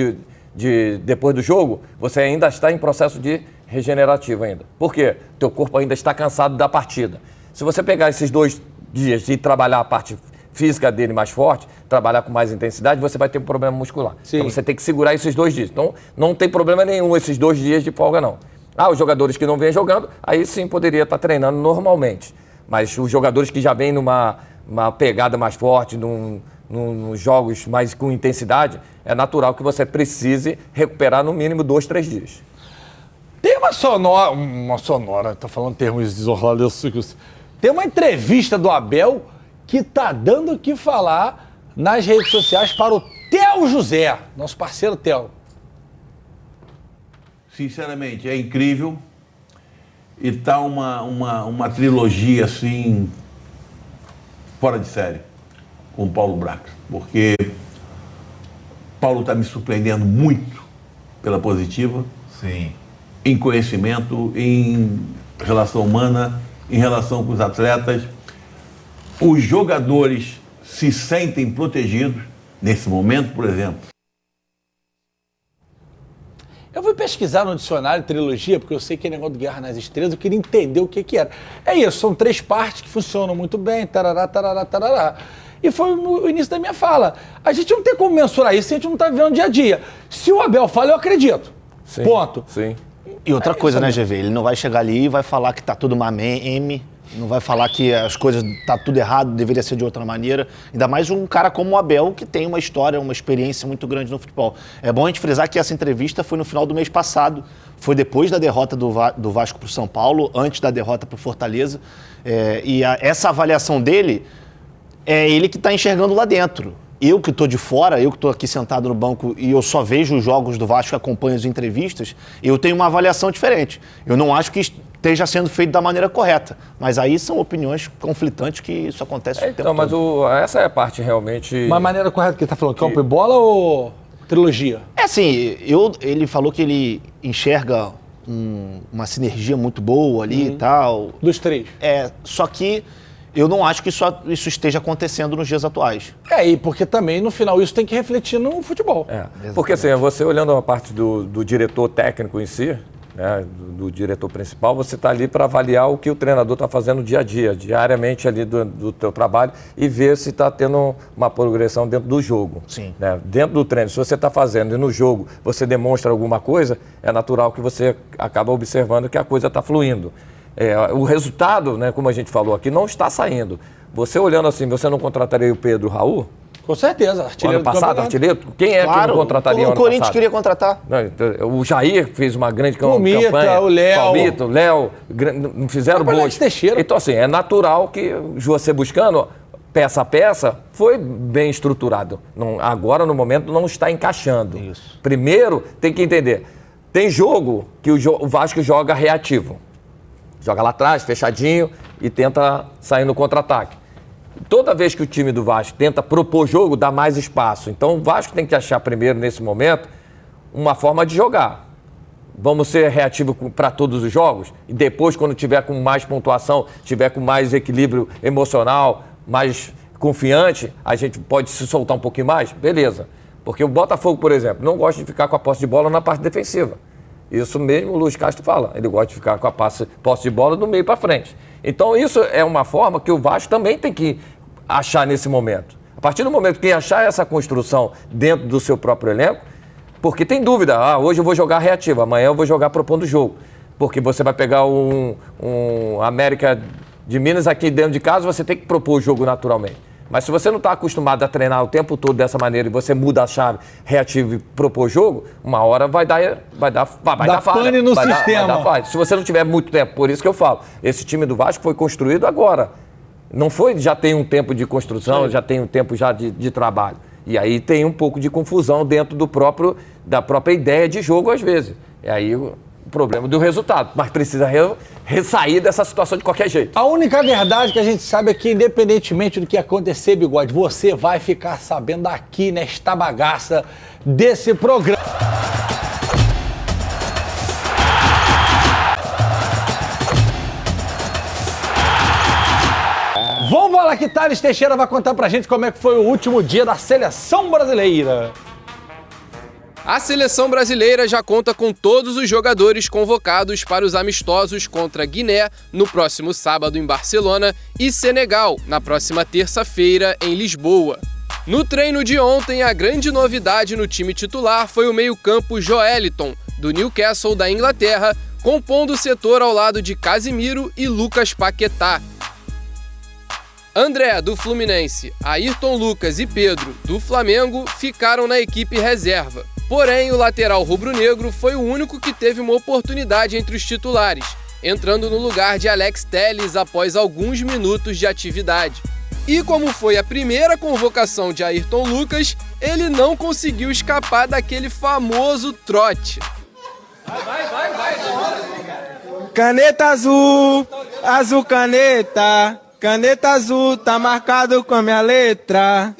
depois do jogo, você ainda está em processo de regenerativo ainda. Por quê? Teu corpo ainda está cansado da partida. Se você pegar esses 2 dias e trabalhar a parte física dele mais forte, trabalhar com mais intensidade, você vai ter um problema muscular. Sim. Então você tem que segurar esses 2 dias. Então não tem problema nenhum esses 2 dias de folga, não. Os jogadores que não vêm jogando, aí sim poderia estar treinando normalmente. Mas os jogadores que já vêm numa pegada mais forte, nos jogos mais com intensidade, é natural que você precise recuperar no mínimo 2, 3 dias. Tem uma sonora, tô falando termos desorlados. Tem uma entrevista do Abel que tá dando o que falar nas redes sociais para o Theo José, nosso parceiro Theo. Sinceramente, é incrível. E tá uma trilogia, assim, fora de série, com o Paulo Brax. Porque Paulo está me surpreendendo muito pela positiva. Sim. Em conhecimento, em relação humana, em relação com os atletas. Os jogadores se sentem protegidos nesse momento, por exemplo. Eu fui pesquisar no dicionário trilogia, porque eu sei que é negócio de Guerra nas Estrelas, eu queria entender o que era. É isso, são 3 partes que funcionam muito bem, tarará, tarará, tarará. E foi o início da minha fala. A gente não tem como mensurar isso se a gente não está vivendo dia a dia. Se o Abel fala, eu acredito. Sim, Ponto. Sim. E outra coisa, né, GV? Ele não vai chegar ali e vai falar que tá tudo uma meme, não vai falar que as coisas tá tudo errado, deveria ser de outra maneira. Ainda mais um cara como o Abel, que tem uma história, uma experiência muito grande no futebol. É bom a gente frisar que essa entrevista foi no final do mês passado, foi depois da derrota do Vasco pro São Paulo, antes da derrota pro Fortaleza. Essa avaliação dele, é ele que tá enxergando lá dentro. Eu que estou de fora, eu que estou aqui sentado no banco e eu só vejo os jogos do Vasco e acompanho as entrevistas, eu tenho uma avaliação diferente. Eu não acho que esteja sendo feito da maneira correta. Mas aí são opiniões conflitantes que isso acontece o tempo Então, mas todo. essa é a parte realmente... Uma maneira correta que ele está falando, campo e bola ou trilogia? É assim, ele falou que ele enxerga uma sinergia muito boa ali e tal. Dos 3. Só que eu não acho que isso esteja acontecendo nos dias atuais. E porque também, no final, isso tem que refletir no futebol. Porque assim, você olhando a parte do diretor técnico em si, né, do diretor principal, você está ali para avaliar o que o treinador está fazendo dia a dia, diariamente ali do teu trabalho e ver se está tendo uma progressão dentro do jogo. Sim. Né? Dentro do treino, se você está fazendo e no jogo você demonstra alguma coisa, é natural que você acaba observando que a coisa está fluindo. O resultado, né, como a gente falou aqui, não está saindo. Você olhando assim, você não contrataria o Pedro Raul? Com certeza, artilheiro Ano passado, do artilheiro? Quem é que não contrataria o ano Corinthians passado? queria contratar. Não, o Jair fez uma grande O Mita, campanha. o Léo. Palmito, o Léo, não fizeram boas. Então, assim, é natural que você buscando peça a peça, foi bem estruturado. Agora, no momento, não está encaixando. Isso. Primeiro, tem que entender, tem jogo que o Vasco joga reativo. Joga lá atrás, fechadinho, e tenta sair no contra-ataque. Toda vez que o time do Vasco tenta propor jogo, dá mais espaço. Então o Vasco tem que achar primeiro, nesse momento, uma forma de jogar. Vamos ser reativos para todos os jogos? E depois, quando tiver com mais pontuação, tiver com mais equilíbrio emocional, mais confiante, a gente pode se soltar um pouquinho mais? Beleza. Porque o Botafogo, por exemplo, não gosta de ficar com a posse de bola na parte defensiva. Isso mesmo o Luiz Castro fala. Ele gosta de ficar com a posse de bola do meio para frente. Então isso é uma forma que o Vasco também tem que achar nesse momento. A partir do momento que achar essa construção dentro do seu próprio elenco, porque tem dúvida, hoje eu vou jogar reativo, amanhã eu vou jogar propondo o jogo. Porque você vai pegar um América de Minas aqui dentro de casa, você tem que propor o jogo naturalmente. Mas se você não está acostumado a treinar o tempo todo dessa maneira e você muda a chave reativo e propor jogo, uma hora vai dar falha. Pane no sistema. Vai dar falha. Se você não tiver muito tempo, por isso que eu falo, esse time do Vasco foi construído agora. Não foi, já tem um tempo de construção, sim, já tem um tempo já de trabalho. E aí tem um pouco de confusão dentro da própria ideia de jogo às vezes. E aí o problema do resultado, mas precisa ressair dessa situação de qualquer jeito. A única verdade que a gente sabe é que, independentemente do que acontecer, Bigode, você vai ficar sabendo aqui nesta bagaça desse programa. Vamos lá que Thales Teixeira vai contar pra gente como é que foi o último dia da Seleção Brasileira. A Seleção Brasileira já conta com todos os jogadores convocados para os amistosos contra Guiné no próximo sábado em Barcelona e Senegal na próxima terça-feira em Lisboa. No treino de ontem, a grande novidade no time titular foi o meio-campo Joeliton, do Newcastle da Inglaterra, compondo o setor ao lado de Casemiro e Lucas Paquetá. André, do Fluminense, Ayrton Lucas e Pedro, do Flamengo, ficaram na equipe reserva. Porém, o lateral rubro-negro foi o único que teve uma oportunidade entre os titulares, entrando no lugar de Alex Telles após alguns minutos de atividade. E como foi a primeira convocação de Ayrton Lucas, ele não conseguiu escapar daquele famoso trote. Vai. Caneta azul, azul caneta. Caneta azul, tá marcado com a minha letra.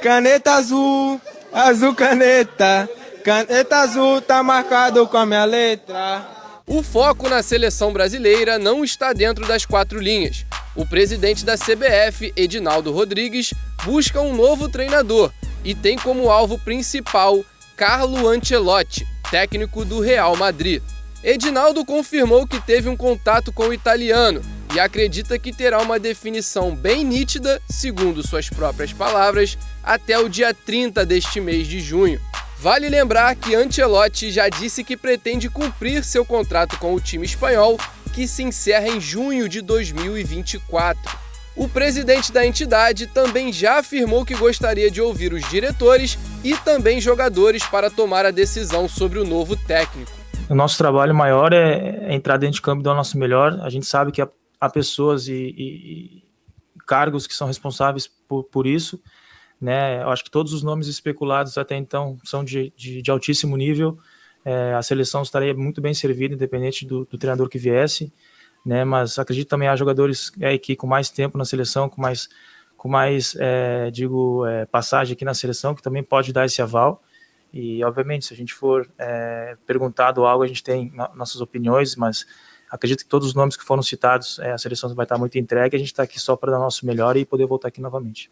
Caneta azul, azul caneta. Caneta azul, tá marcado com a minha letra. O foco na seleção brasileira não está dentro das quatro linhas. O presidente da CBF, Edinaldo Rodrigues, busca um novo treinador e tem como alvo principal Carlo Ancelotti, técnico do Real Madrid. Edinaldo confirmou que teve um contato com o italiano e acredita que terá uma definição bem nítida, segundo suas próprias palavras, até o dia 30 deste mês de junho. Vale lembrar que Ancelotti já disse que pretende cumprir seu contrato com o time espanhol, que se encerra em junho de 2024. O presidente da entidade também já afirmou que gostaria de ouvir os diretores e também jogadores para tomar a decisão sobre o novo técnico. O nosso trabalho maior é entrar dentro de campo e dar o nosso melhor. A gente sabe que há pessoas e cargos que são responsáveis por isso, né? Eu acho que todos os nomes especulados até então são de altíssimo nível. A seleção estaria muito bem servida, independente do treinador que viesse, né? Mas acredito também há jogadores que com mais tempo na seleção, com mais passagem aqui na seleção, que também pode dar esse aval. E, obviamente, se a gente for perguntado algo, a gente tem nossas opiniões, mas acredito que todos os nomes que foram citados, a seleção vai estar muito entregue, a gente está aqui só para dar o nosso melhor e poder voltar aqui novamente.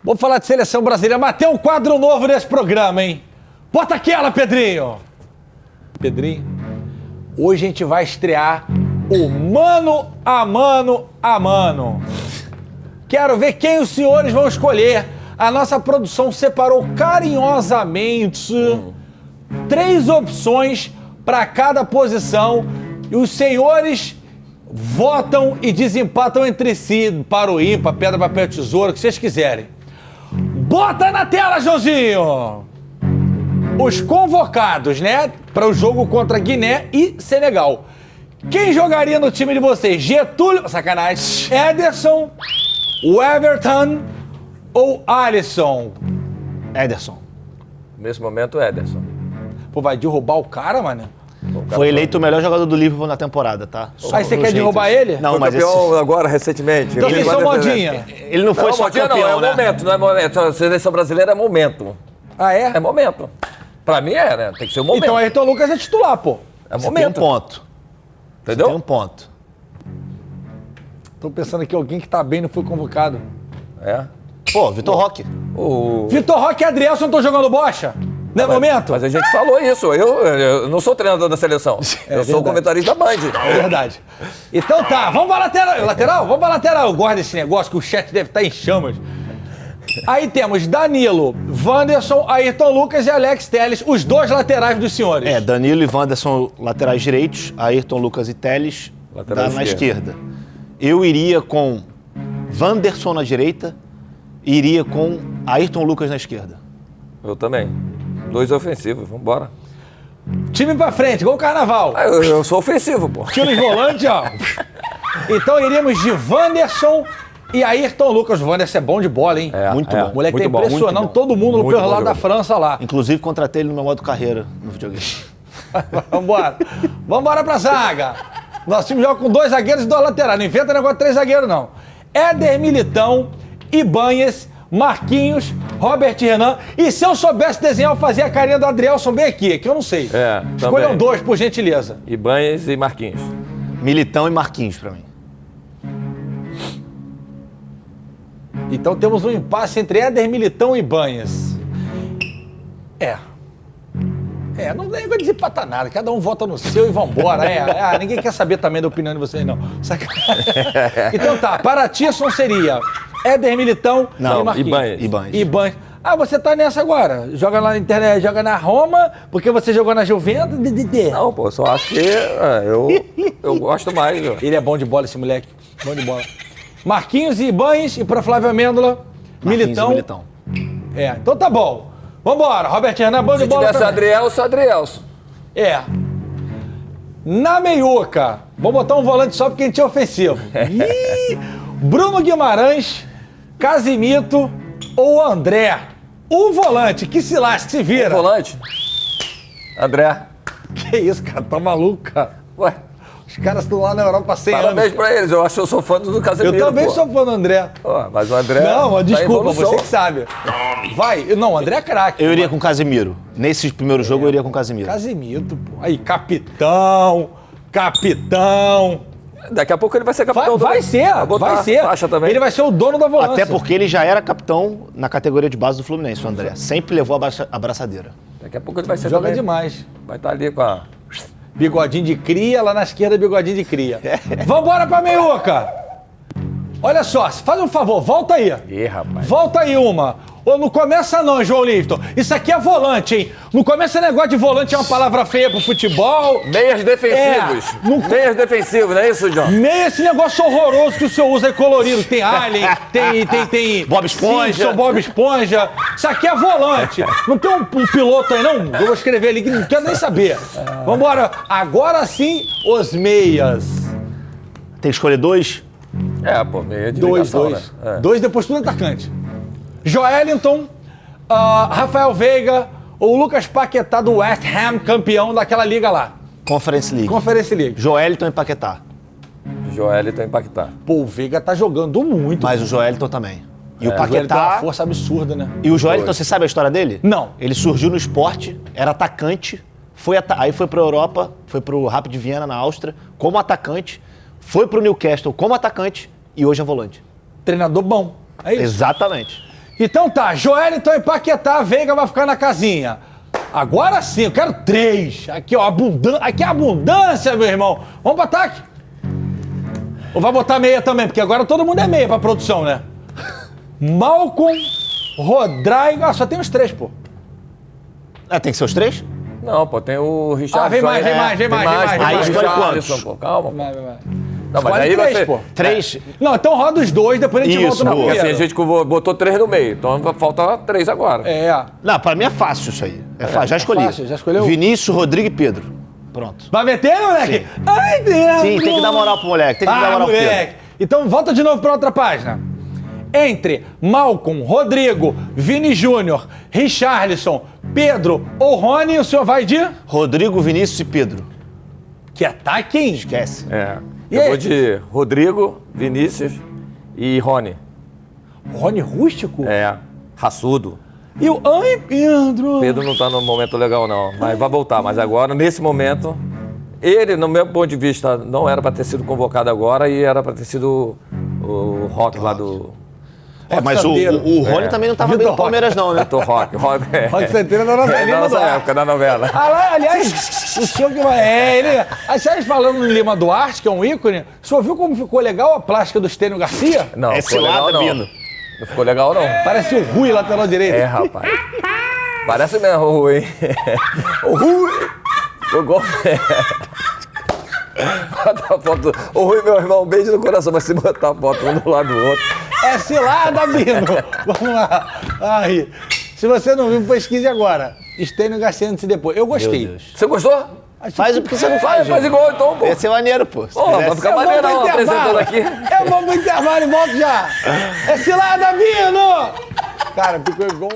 Vamos falar de seleção brasileira, mas tem um quadro novo nesse programa, hein? Bota aquela, Pedrinho! Pedrinho, hoje a gente vai estrear o Mano a Mano a Mano. Quero ver quem os senhores vão escolher. A nossa produção separou carinhosamente 3 opções para cada posição e os senhores votam e desempatam entre si, para o ímpar, pedra, papel, tesoura, o que vocês quiserem. Bota na tela, Joãozinho! Os convocados, né? Para o jogo contra Guiné e Senegal. Quem jogaria no time de vocês? Getúlio, sacanagem, Ederson, Everton ou Alisson? Ederson. Nesse momento, Ederson. Pô, vai derrubar o cara, mano? Foi eleito o melhor jogador do Liverpool na temporada, tá? Aí você quer derrubar ele? Não, Foi mas campeão agora, recentemente. Então vocês são modinha. ele não foi Não, só modinha campeão, não, é né? momento, não é momento. A seleção brasileira é momento. Ah, é? É momento. Pra mim é, né? Tem que ser o momento. Então Ayrton Lucas é titular, pô. É Você momento. tem um ponto. Entendeu? Tem um ponto. Tô pensando que alguém que tá bem não foi convocado. É. Pô, Vitor Roque. Vitor Roque e Adrielson estão jogando bocha? Não é momento? Mas a gente falou isso. Eu não sou treinador da seleção. Eu sou comentarista da Band. É verdade. Então tá, vamos pra lateral. Lateral? Vamos pra lateral. Eu gosto desse negócio que o chat deve estar em chamas. Aí temos Danilo, Wanderson, Ayrton Lucas e Alex Telles, os dois laterais dos senhores. É, Danilo e Wanderson laterais direitos, Ayrton Lucas e Telles na esquerda. Eu iria com Wanderson na direita e iria com Ayrton Lucas na esquerda. Eu também. 2 ofensivos, vambora. Time pra frente, igual o Carnaval. Eu sou ofensivo, pô. Tira os volantes, ó. Então iríamos de Wanderson e Ayrton Lucas. O Wanderson é bom de bola, hein? Muito bom. O moleque muito tá bom, impressionando muito bom. todo mundo no Muito bom lá da jogador. França lá. Inclusive, contratei ele no meu modo carreira no videogame. Vambora. Vambora pra zaga. Nosso time joga com 2 zagueiros e 2 laterais. Não inventa negócio de 3 zagueiros, não. Éder Militão, Ibanhas, Marquinhos, Robert Renan. E se eu soubesse desenhar, eu fazia a carinha do Adrielson bem aqui, que eu não sei. É, Escolham também. 2, por gentileza. Ibanez e Marquinhos. Militão e Marquinhos pra mim. Então temos um impasse entre Éder Militão e Ibanhas. Não tem que desempatar nada. Cada um vota no seu e vambora. Ninguém quer saber também da opinião de vocês, não. Então tá, para Tisson seria Éder Militão e Marquinhos. Ibanhas. Ah, você tá nessa agora? Joga lá na internet, joga na Roma, porque você jogou na Juventus? Não, pô, só acho que eu gosto mais. Ele é bom de bola, esse moleque. Bom de bola. Marquinhos e Ibanhas, e pra Flávio Amêndola, Militão. Então tá bom. Vambora, Robert Renan, bom de bola. Se tivesse Adrielson. Na meiuca, vamos botar um volante só porque a gente é ofensivo. Bruno Guimarães, Casimito ou André? Um volante, que se lasque, se vira. Volante? André. Que isso, cara? Tá maluco, cara? Ué. Os caras estão lá na Europa há 100 anos. Parabéns pra eles, eu acho que eu sou fã do Casemiro. Eu também pô. sou fã do André. Mas o André. Não, desculpa, tá você que sabe. Vai, não, o André é craque. Eu iria com Casimiro. Nesse primeiro jogo eu iria com Casimiro. Casimiro, pô. Aí, capitão. Daqui a pouco ele vai ser capitão. Vai ser. Faixa também. Ele vai ser o dono da volância. Até porque ele já era capitão na categoria de base do Fluminense, o André. Sempre levou a abraçadeira. Daqui a pouco ele vai ser Joga também. demais. Vai estar ali com a... Bigodinho de cria, lá na esquerda, bigodinho de cria. Vambora pra meiuca. Olha só, faz um favor, volta aí. Rapaz. Volta aí uma. Ô, não começa não, João Lifton. Isso aqui é volante, hein? Não começa negócio de volante, é uma palavra feia pro futebol. Meias defensivos. Meias defensivos, não é isso, John? Meia esse negócio horroroso que o senhor usa é colorido. Tem Alien, tem Bob Esponja. Simpson, Bob Esponja. Isso aqui é volante. Não tem um piloto aí, não? Eu vou escrever ali que não quero nem saber. Vambora. Agora sim, os meias. Tem que escolher 2? Meia de Dois. Né? Dois, depois tudo atacante. Joelinton, Rafael Veiga ou Lucas Paquetá do West Ham, campeão daquela liga lá. Conference League. Joelinton e Paquetá. Joelinton e Paquetá. Pô, o Veiga tá jogando muito. Mas o Joelinton também. E o Joelinton tem Paquetá... uma força absurda, né? E o Joelinton, você sabe a história dele? Não. Ele surgiu no esporte, era atacante, aí foi pra Europa, foi pro Rapid Viena, na Áustria, como atacante, foi pro Newcastle como atacante e hoje é volante. Treinador bom, é isso? Exatamente. Então tá, Joelinton e Paquetá, Veiga vai ficar na casinha. Agora sim, eu quero 3. Aqui, ó, aqui é abundância, meu irmão. Vamos pro ataque? Ou vai botar meia também? Porque agora todo mundo é meia pra produção, né? Malcolm, Rodrigo... só tem os 3, pô. Tem que ser os 3? Não, pô, tem o Richard. Vem mais. Aí escolhe quantos? Pô, calma. Vai. Não, mas Escolhe aí três, você... pô. 3. Não, então roda os dois, depois a gente Isso, volta no boa. Porque assim, primeiro. a gente botou 3 no meio, então falta 3 agora. É. Não, pra mim é fácil isso aí. É fácil, já escolhi. fácil, já escolheu? Vinícius, Rodrigo e Pedro. Pronto. Vai meter, moleque? Sim. Ai, Deus! Sim, tem que dar moral pro moleque. Tem que dar moral pro Pedro. moleque. Então volta de novo pra outra página. Entre Malcom, Rodrigo, Vini Júnior, Richarlison, Pedro ou Rony, o senhor vai de... Rodrigo, Vinícius e Pedro. Que ataque, hein? Esquece. É. E Eu aí? vou de Rodrigo, Vinícius e Rony. Rony rústico? É. Raçudo. E o... Ai, Pedro! Pedro não tá num momento legal, não. Mas vai voltar. Mas agora, nesse momento, ele, no meu ponto de vista, não era pra ter sido convocado agora e era pra ter sido o Rock lá do... Mas o Rony também não tava bem no Vitor Palmeiras, não, né? Vitor Rock. Rock Santeiro da novelinha Da nossa do ar. época, da novela. Ah lá, aliás, o senhor que vai... ele... Aliás, falando em Lima Duarte, que é um ícone, o senhor viu como ficou legal a plástica do Estênio Garcia? Não, É ficou legal, cilada, não. Bino. Não ficou legal, não. Parece o Rui, lateral direito. É, rapaz. Parece mesmo o Rui, hein? O Rui! O gol... Bota a foto. O Rui, meu irmão, um beijo no coração, mas se botar a foto um do lado do outro. É cilada, Bino. Vamos lá. Aí. Se você não viu, pesquise agora. Estênio Garcia antes e depois. Eu gostei. Você gostou? Faz o que você não faz. Faz igual então, pô. Ia ser maneiro, pô. Pô, vai ficar maneirão apresentando aqui. Eu vou pro intervalo e volto já. É cilada, Bino. Cara, ficou igual...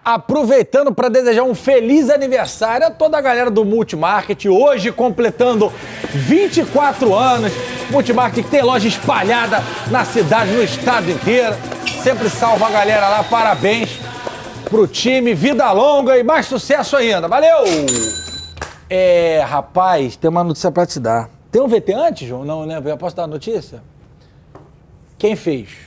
Aproveitando para desejar um feliz aniversário a toda a galera do Multimarket, hoje completando 24 anos. Multimarket que tem loja espalhada na cidade, no estado inteiro. Sempre salva a galera lá, parabéns pro time, vida longa e mais sucesso ainda. Valeu! Rapaz, tem uma notícia para te dar. Tem um VT antes, João? Não, né? Eu posso dar a notícia? Quem fez?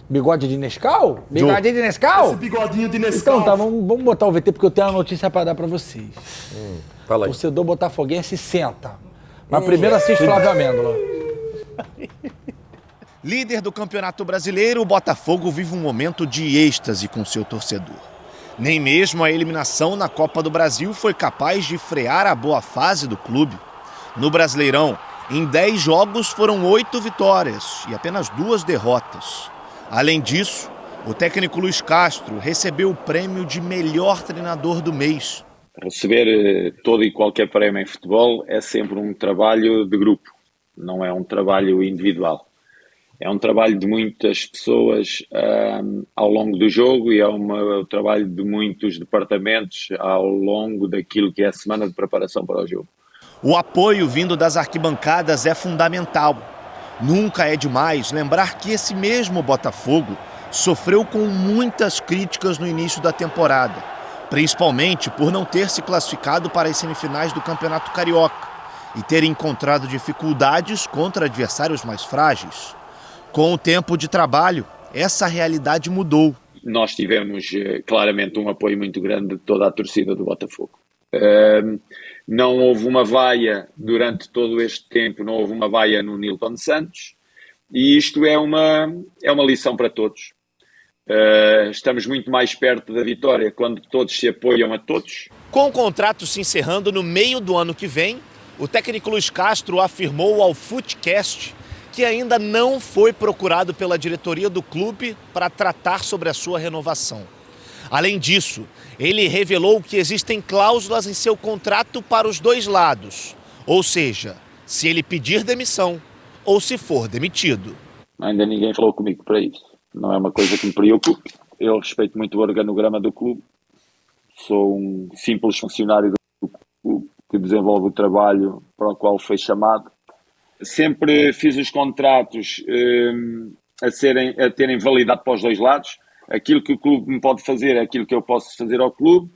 Bigode de Nescau? Bigodinho de Nescau? Esse bigodinho de Nescau. Então tá, vamos botar o VT porque eu tenho uma notícia pra dar pra vocês. Fala aí. O torcedor botafoguense senta. Mas primeiro assiste Flávio Amêndola. Líder do Campeonato Brasileiro, o Botafogo vive um momento de êxtase com seu torcedor. Nem mesmo a eliminação na Copa do Brasil foi capaz de frear a boa fase do clube. No Brasileirão, em 10 jogos foram 8 vitórias e apenas 2 derrotas. Além disso, o técnico Luiz Castro recebeu o prêmio de melhor treinador do mês. Receber todo e qualquer prémio em futebol é sempre um trabalho de grupo, não é um trabalho individual. É um trabalho de muitas pessoas ao longo do jogo e é um trabalho de muitos departamentos ao longo daquilo que é a semana de preparação para o jogo. O apoio vindo das arquibancadas é fundamental. Nunca é demais lembrar que esse mesmo Botafogo sofreu com muitas críticas no início da temporada, principalmente por não ter se classificado para as semifinais do Campeonato Carioca e ter encontrado dificuldades contra adversários mais frágeis. Com o tempo de trabalho, essa realidade mudou. Nós tivemos claramente um apoio muito grande de toda a torcida do Botafogo. Não houve uma vaia durante todo este tempo, não houve uma vaia no Nilton Santos, e isto é uma lição para todos. Estamos muito mais perto da vitória quando todos se apoiam a todos. Com o contrato se encerrando no meio do ano que vem, o técnico Luiz Castro afirmou ao Footcast que ainda não foi procurado pela diretoria do clube para tratar sobre a sua renovação. Além disso, ele revelou que existem cláusulas em seu contrato para os dois lados, ou seja, se ele pedir demissão ou se for demitido. Ainda ninguém falou comigo para isso. Não é uma coisa que me preocupe. Eu respeito muito o organograma do clube. Sou um simples funcionário do clube que desenvolve o trabalho para o qual foi chamado. Sempre fiz os contratos a terem validade para os dois lados. Aquilo que o clube me pode fazer é aquilo que eu posso fazer ao clube,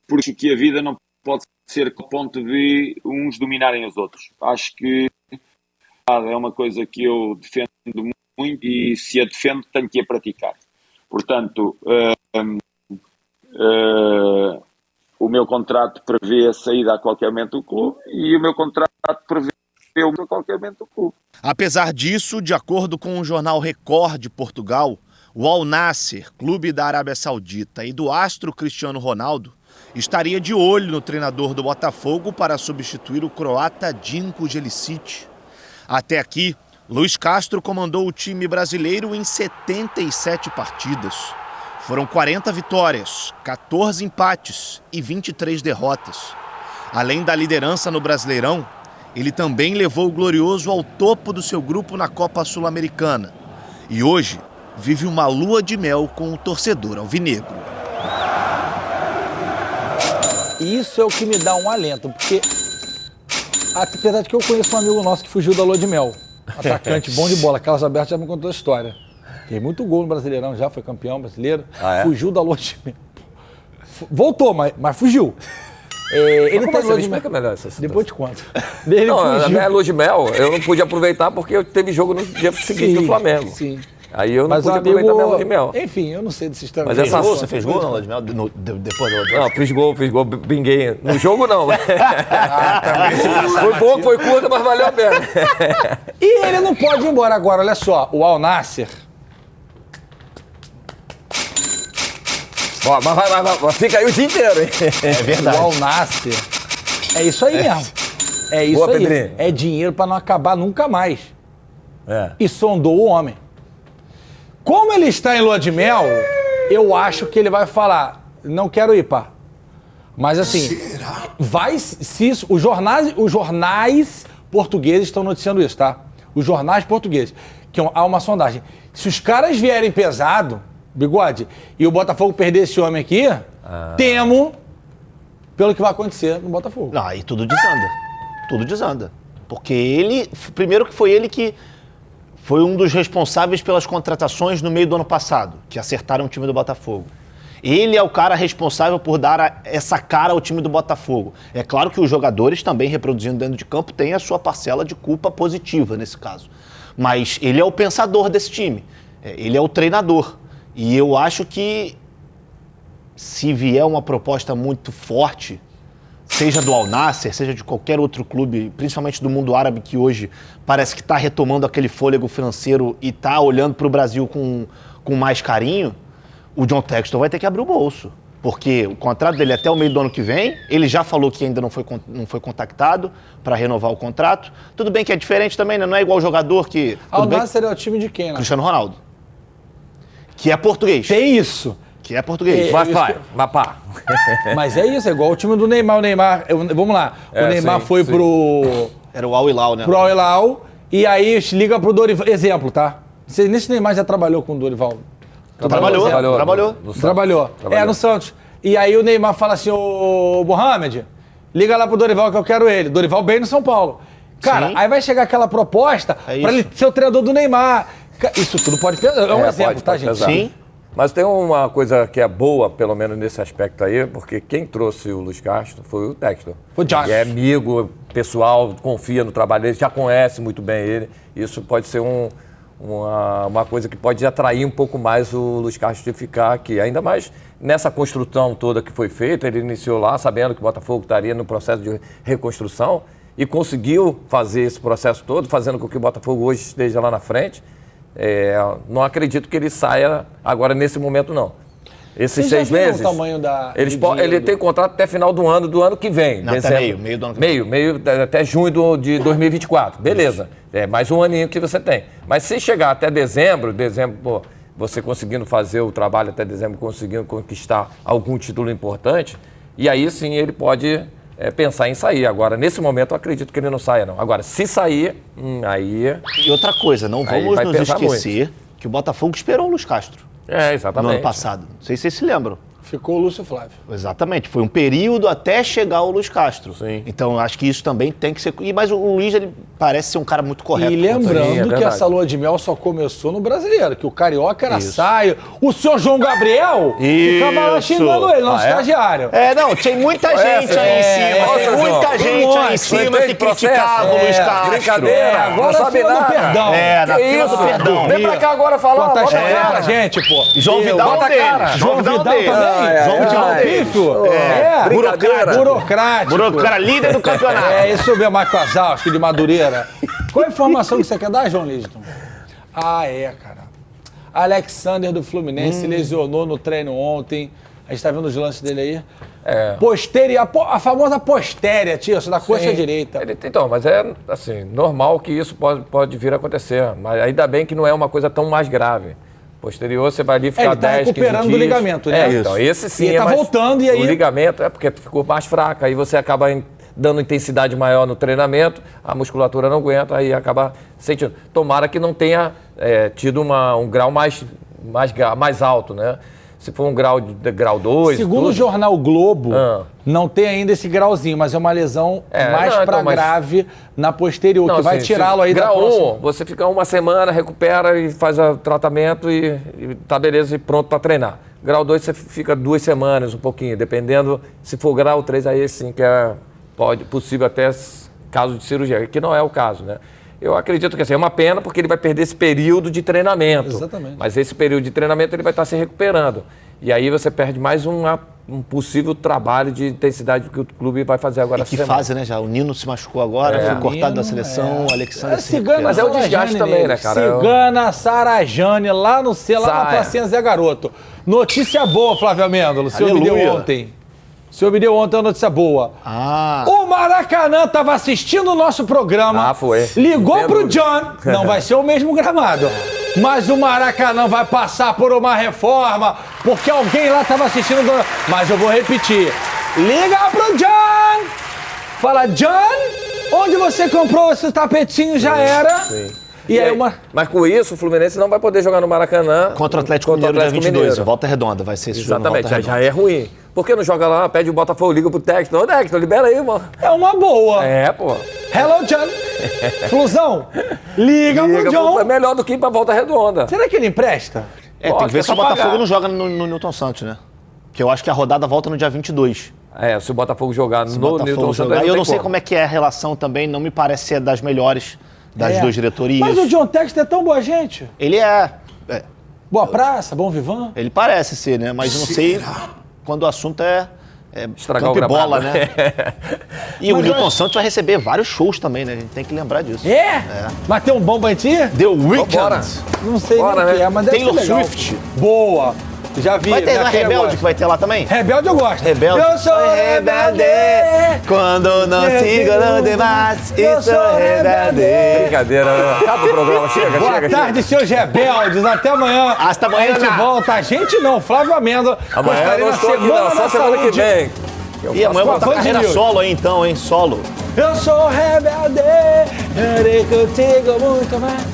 porque que a vida não pode ser ao ponto de uns dominarem os outros. Acho que é uma coisa que eu defendo muito e se a defendo tenho que a praticar. Portanto, o meu contrato prevê a saída a qualquer momento do clube e o meu contrato prevê a qualquer momento do clube. Apesar disso, de acordo com o jornal Record de Portugal, o Al Nassr, clube da Arábia Saudita, e do astro Cristiano Ronaldo, estaria de olho no treinador do Botafogo para substituir o croata Dinko Jelicic. Até aqui, Luiz Castro comandou o time brasileiro em 77 partidas. Foram 40 vitórias, 14 empates e 23 derrotas. Além da liderança no Brasileirão, ele também levou o Glorioso ao topo do seu grupo na Copa Sul-Americana. E hoje vive uma lua de mel com o torcedor alvinegro. Isso é o que me dá um alento, porque apesar de que eu conheço um amigo nosso que fugiu da lua de mel, atacante bom de bola, Carlos Alberto já me contou a história. Fez muito gol no Brasileirão, já foi campeão brasileiro, fugiu da lua de mel. Voltou, mas fugiu. Ele tem lua de mel. Melhor essa situação. Depois te conto. A minha lua de mel, eu não pude aproveitar porque teve jogo no dia seguinte do Flamengo. Sim. Aí eu não pude aproveitar minha lua de mel. Enfim, eu não sei desse história. Mas Você fez gol na lua de mel depois da lua de mel? Não, fiz gol, binguei. No jogo não. Foi bom, foi curta, mas valeu a pena. E ele não pode ir embora agora, olha só. O Al Nassr. Ó, mas fica aí o dia inteiro, hein? É verdade. O Al Nassr. É isso aí mesmo. É isso Boa, aí. Pedrinho. É dinheiro pra não acabar nunca mais. É. E sondou o homem. Como ele está em lua de mel, eu acho que ele vai falar, não quero ir, pá. Mas assim, vai se isso... Os jornais portugueses estão noticiando isso, tá? Os jornais portugueses. Que há uma sondagem. Se os caras vierem pesado, Bigode, e o Botafogo perder esse homem aqui, temo pelo que vai acontecer no Botafogo. Não, aí tudo desanda. Tudo desanda. Porque ele... Primeiro que foi ele que foi um dos responsáveis pelas contratações no meio do ano passado, que acertaram o time do Botafogo. Ele é o cara responsável por dar essa cara ao time do Botafogo. É claro que os jogadores também reproduzindo dentro de campo têm a sua parcela de culpa positiva nesse caso. Mas ele é o pensador desse time. Ele é o treinador. E eu acho que se vier uma proposta muito forte, seja do Al Nassr, seja de qualquer outro clube, principalmente do mundo árabe, que hoje parece que está retomando aquele fôlego financeiro e está olhando para o Brasil com mais carinho, o John Textor vai ter que abrir o bolso. Porque o contrato dele é até o meio do ano que vem, ele já falou que ainda não foi contactado para renovar o contrato. Tudo bem que é diferente também, né? Não é igual o jogador que... Al Nassr é o time de quem, né? Cristiano Ronaldo. Que é português. Tem isso. Que é português. Mas é isso, é igual o time do Neymar. O Neymar, vamos lá, o Neymar foi pro... Era o Al Hilal, né? Pro Al Hilal, e aí liga pro Dorival. Exemplo, tá? Nesse Neymar já trabalhou com o Dorival. Trabalhou. No Santos. E aí o Neymar fala assim, ô Mohamed, liga lá pro Dorival que eu quero ele. Dorival bem no São Paulo. Cara, aí vai chegar aquela proposta pra ele ser o treinador do Neymar. Isso tudo pode pesar. É um exemplo, tá, gente? Sim. Mas tem uma coisa que é boa, pelo menos nesse aspecto aí, porque quem trouxe o Luiz Castro foi o Textor. Foi o Josh. É amigo, pessoal, confia no trabalho dele, já conhece muito bem ele. Isso pode ser uma coisa que pode atrair um pouco mais o Luiz Castro de ficar aqui. Ainda mais nessa construção toda que foi feita, ele iniciou lá sabendo que o Botafogo estaria no processo de reconstrução e conseguiu fazer esse processo todo, fazendo com que o Botafogo hoje esteja lá na frente. Não acredito que ele saia agora nesse momento, não. Esses 6 meses. O tamanho ele tem contrato até final do ano que vem. Não, até meio do ano que vem. Meio, até junho de 2024. Beleza. É mais um aninho que você tem. Mas se chegar até dezembro, pô, você conseguindo fazer o trabalho até dezembro, conseguindo conquistar algum título importante, e aí sim ele pode pensar em sair. Agora, nesse momento, eu acredito que ele não saia, não. Agora, se sair, aí... E outra coisa, não vamos nos esquecer que o Botafogo esperou o Luiz Castro. Exatamente. No ano passado. Não sei se vocês se lembram. Ficou o Lúcio Flávio. Exatamente. Foi um período até chegar o Luiz Castro. Sim. Então, acho que isso também tem que ser... Mas o Luiz, ele parece ser um cara muito correto. E lembrando que essa lua de mel só começou no Brasileiro, que o Carioca era saio. O senhor João Gabriel ficava lá xingando ele, nosso estagiário. Não, tem muita gente aí em cima. Tem muita gente aí em cima que criticava o Luiz Castro. Brincadeira, agora sabe nada. Perdão. Na fila do perdão. Vem pra cá agora falar. Bota pra gente, pô. João Vidal dele. João Vidal também. João Vidal Pífio? Burocrático. Cara, líder do campeonato. Isso mesmo, Marco Wazowski de Madureira. Qual a informação que você quer dar, João Liston? Cara. Alexander do Fluminense se lesionou no treino ontem. A gente tá vendo os lances dele aí. A famosa postéria, Tirso, da coxa direita. Então, mas é assim, normal que isso pode vir a acontecer. Mas ainda bem que não é uma coisa tão mais grave. Posterior, você vai ali ficar 10, 15 dias. Ele tá recuperando do ligamento, né? Então, esse sim ele tá voltando e aí... O ligamento é porque ficou mais fraco. Aí você acaba dando intensidade maior no treinamento, a musculatura não aguenta, aí acaba sentindo. Tomara que não tenha tido um grau mais alto, né? Se for um grau 2... Segundo o jornal o Globo, não tem ainda esse grauzinho, mas é uma lesão grave na posterior, que vai tirá-lo aí da próxima. Grau 1, você fica uma semana, recupera e faz o tratamento e tá beleza e pronto para treinar. Grau 2 você fica 2 semanas, um pouquinho, dependendo. Se for grau 3, aí sim que possível até caso de cirurgia, que não é o caso, né? Eu acredito que assim, é uma pena porque ele vai perder esse período de treinamento. Exatamente. Mas esse período de treinamento ele vai estar se recuperando. E aí você perde mais um possível trabalho de intensidade que o clube vai fazer agora essa semana. fase, né? Já o Nino se machucou agora, foi cortado da seleção, o Alexandre se Cigana, mas é o desgaste também, né, cara? Cigana Sarajane, lá no lá na pracinha Zé Garoto. Notícia boa, Flávio Amêndola, o senhor me deu ontem. O senhor me deu ontem uma notícia boa. O Maracanã estava assistindo o nosso programa. Foi. Ligou pro John. Não vai ser o mesmo gramado. Mas o Maracanã vai passar por uma reforma, porque alguém lá estava assistindo. Mas eu vou repetir. Liga pro John. Fala, John, onde você comprou esse tapetinho já era. Sim. E aí Mas com isso, o Fluminense não vai poder jogar no Maracanã contra o Atlético Mineiro dia 22, Volta Redonda, vai ser esse jogo. Exatamente, já é ruim. Por que não joga lá, pede o Botafogo, liga pro técnico, ô técnico, libera aí, mano. É uma boa. Pô. Hello, John. Flusão, liga pro John. É melhor do que ir pra Volta Redonda. Será que ele empresta? Tem que ver se o Botafogo não joga no Newton Santos, né? Que eu acho que a rodada volta no dia 22. Se o Botafogo jogar no Newton Santos. Eu não sei como é que é a relação também, não me parece ser das melhores das duas diretorias. Mas o John Textor é tão boa gente. Ele é. Boa praça, bom vivan. Ele parece ser, né? Mas eu não sei quando o assunto é estragar campo o e bola, né? E o Newton Santos vai receber vários shows também, né? A gente tem que lembrar disso. Mas tem um bom pra ti? The Weeknd. Não sei nem o que é, mas deve Taylor ser legal. Swift. Boa. Já vi. Vai ter na Rebelde que vai ter lá também? Rebelde eu gosto. Rebelde. Eu sou rebelde. Quando não sigo no demais, eu sou rebelde. Brincadeira, né? Acaba o programa, chega. Boa tarde, seus rebeldes. Até amanhã. Hasta amanhã. A gente volta. A gente não, Flávio Amêndola. Amanhã eu não estou aqui não, só semana que vem. E amanhã eu vou estar carreira solo aí então, hein? Solo. Eu sou rebelde. Irei contigo muito mais.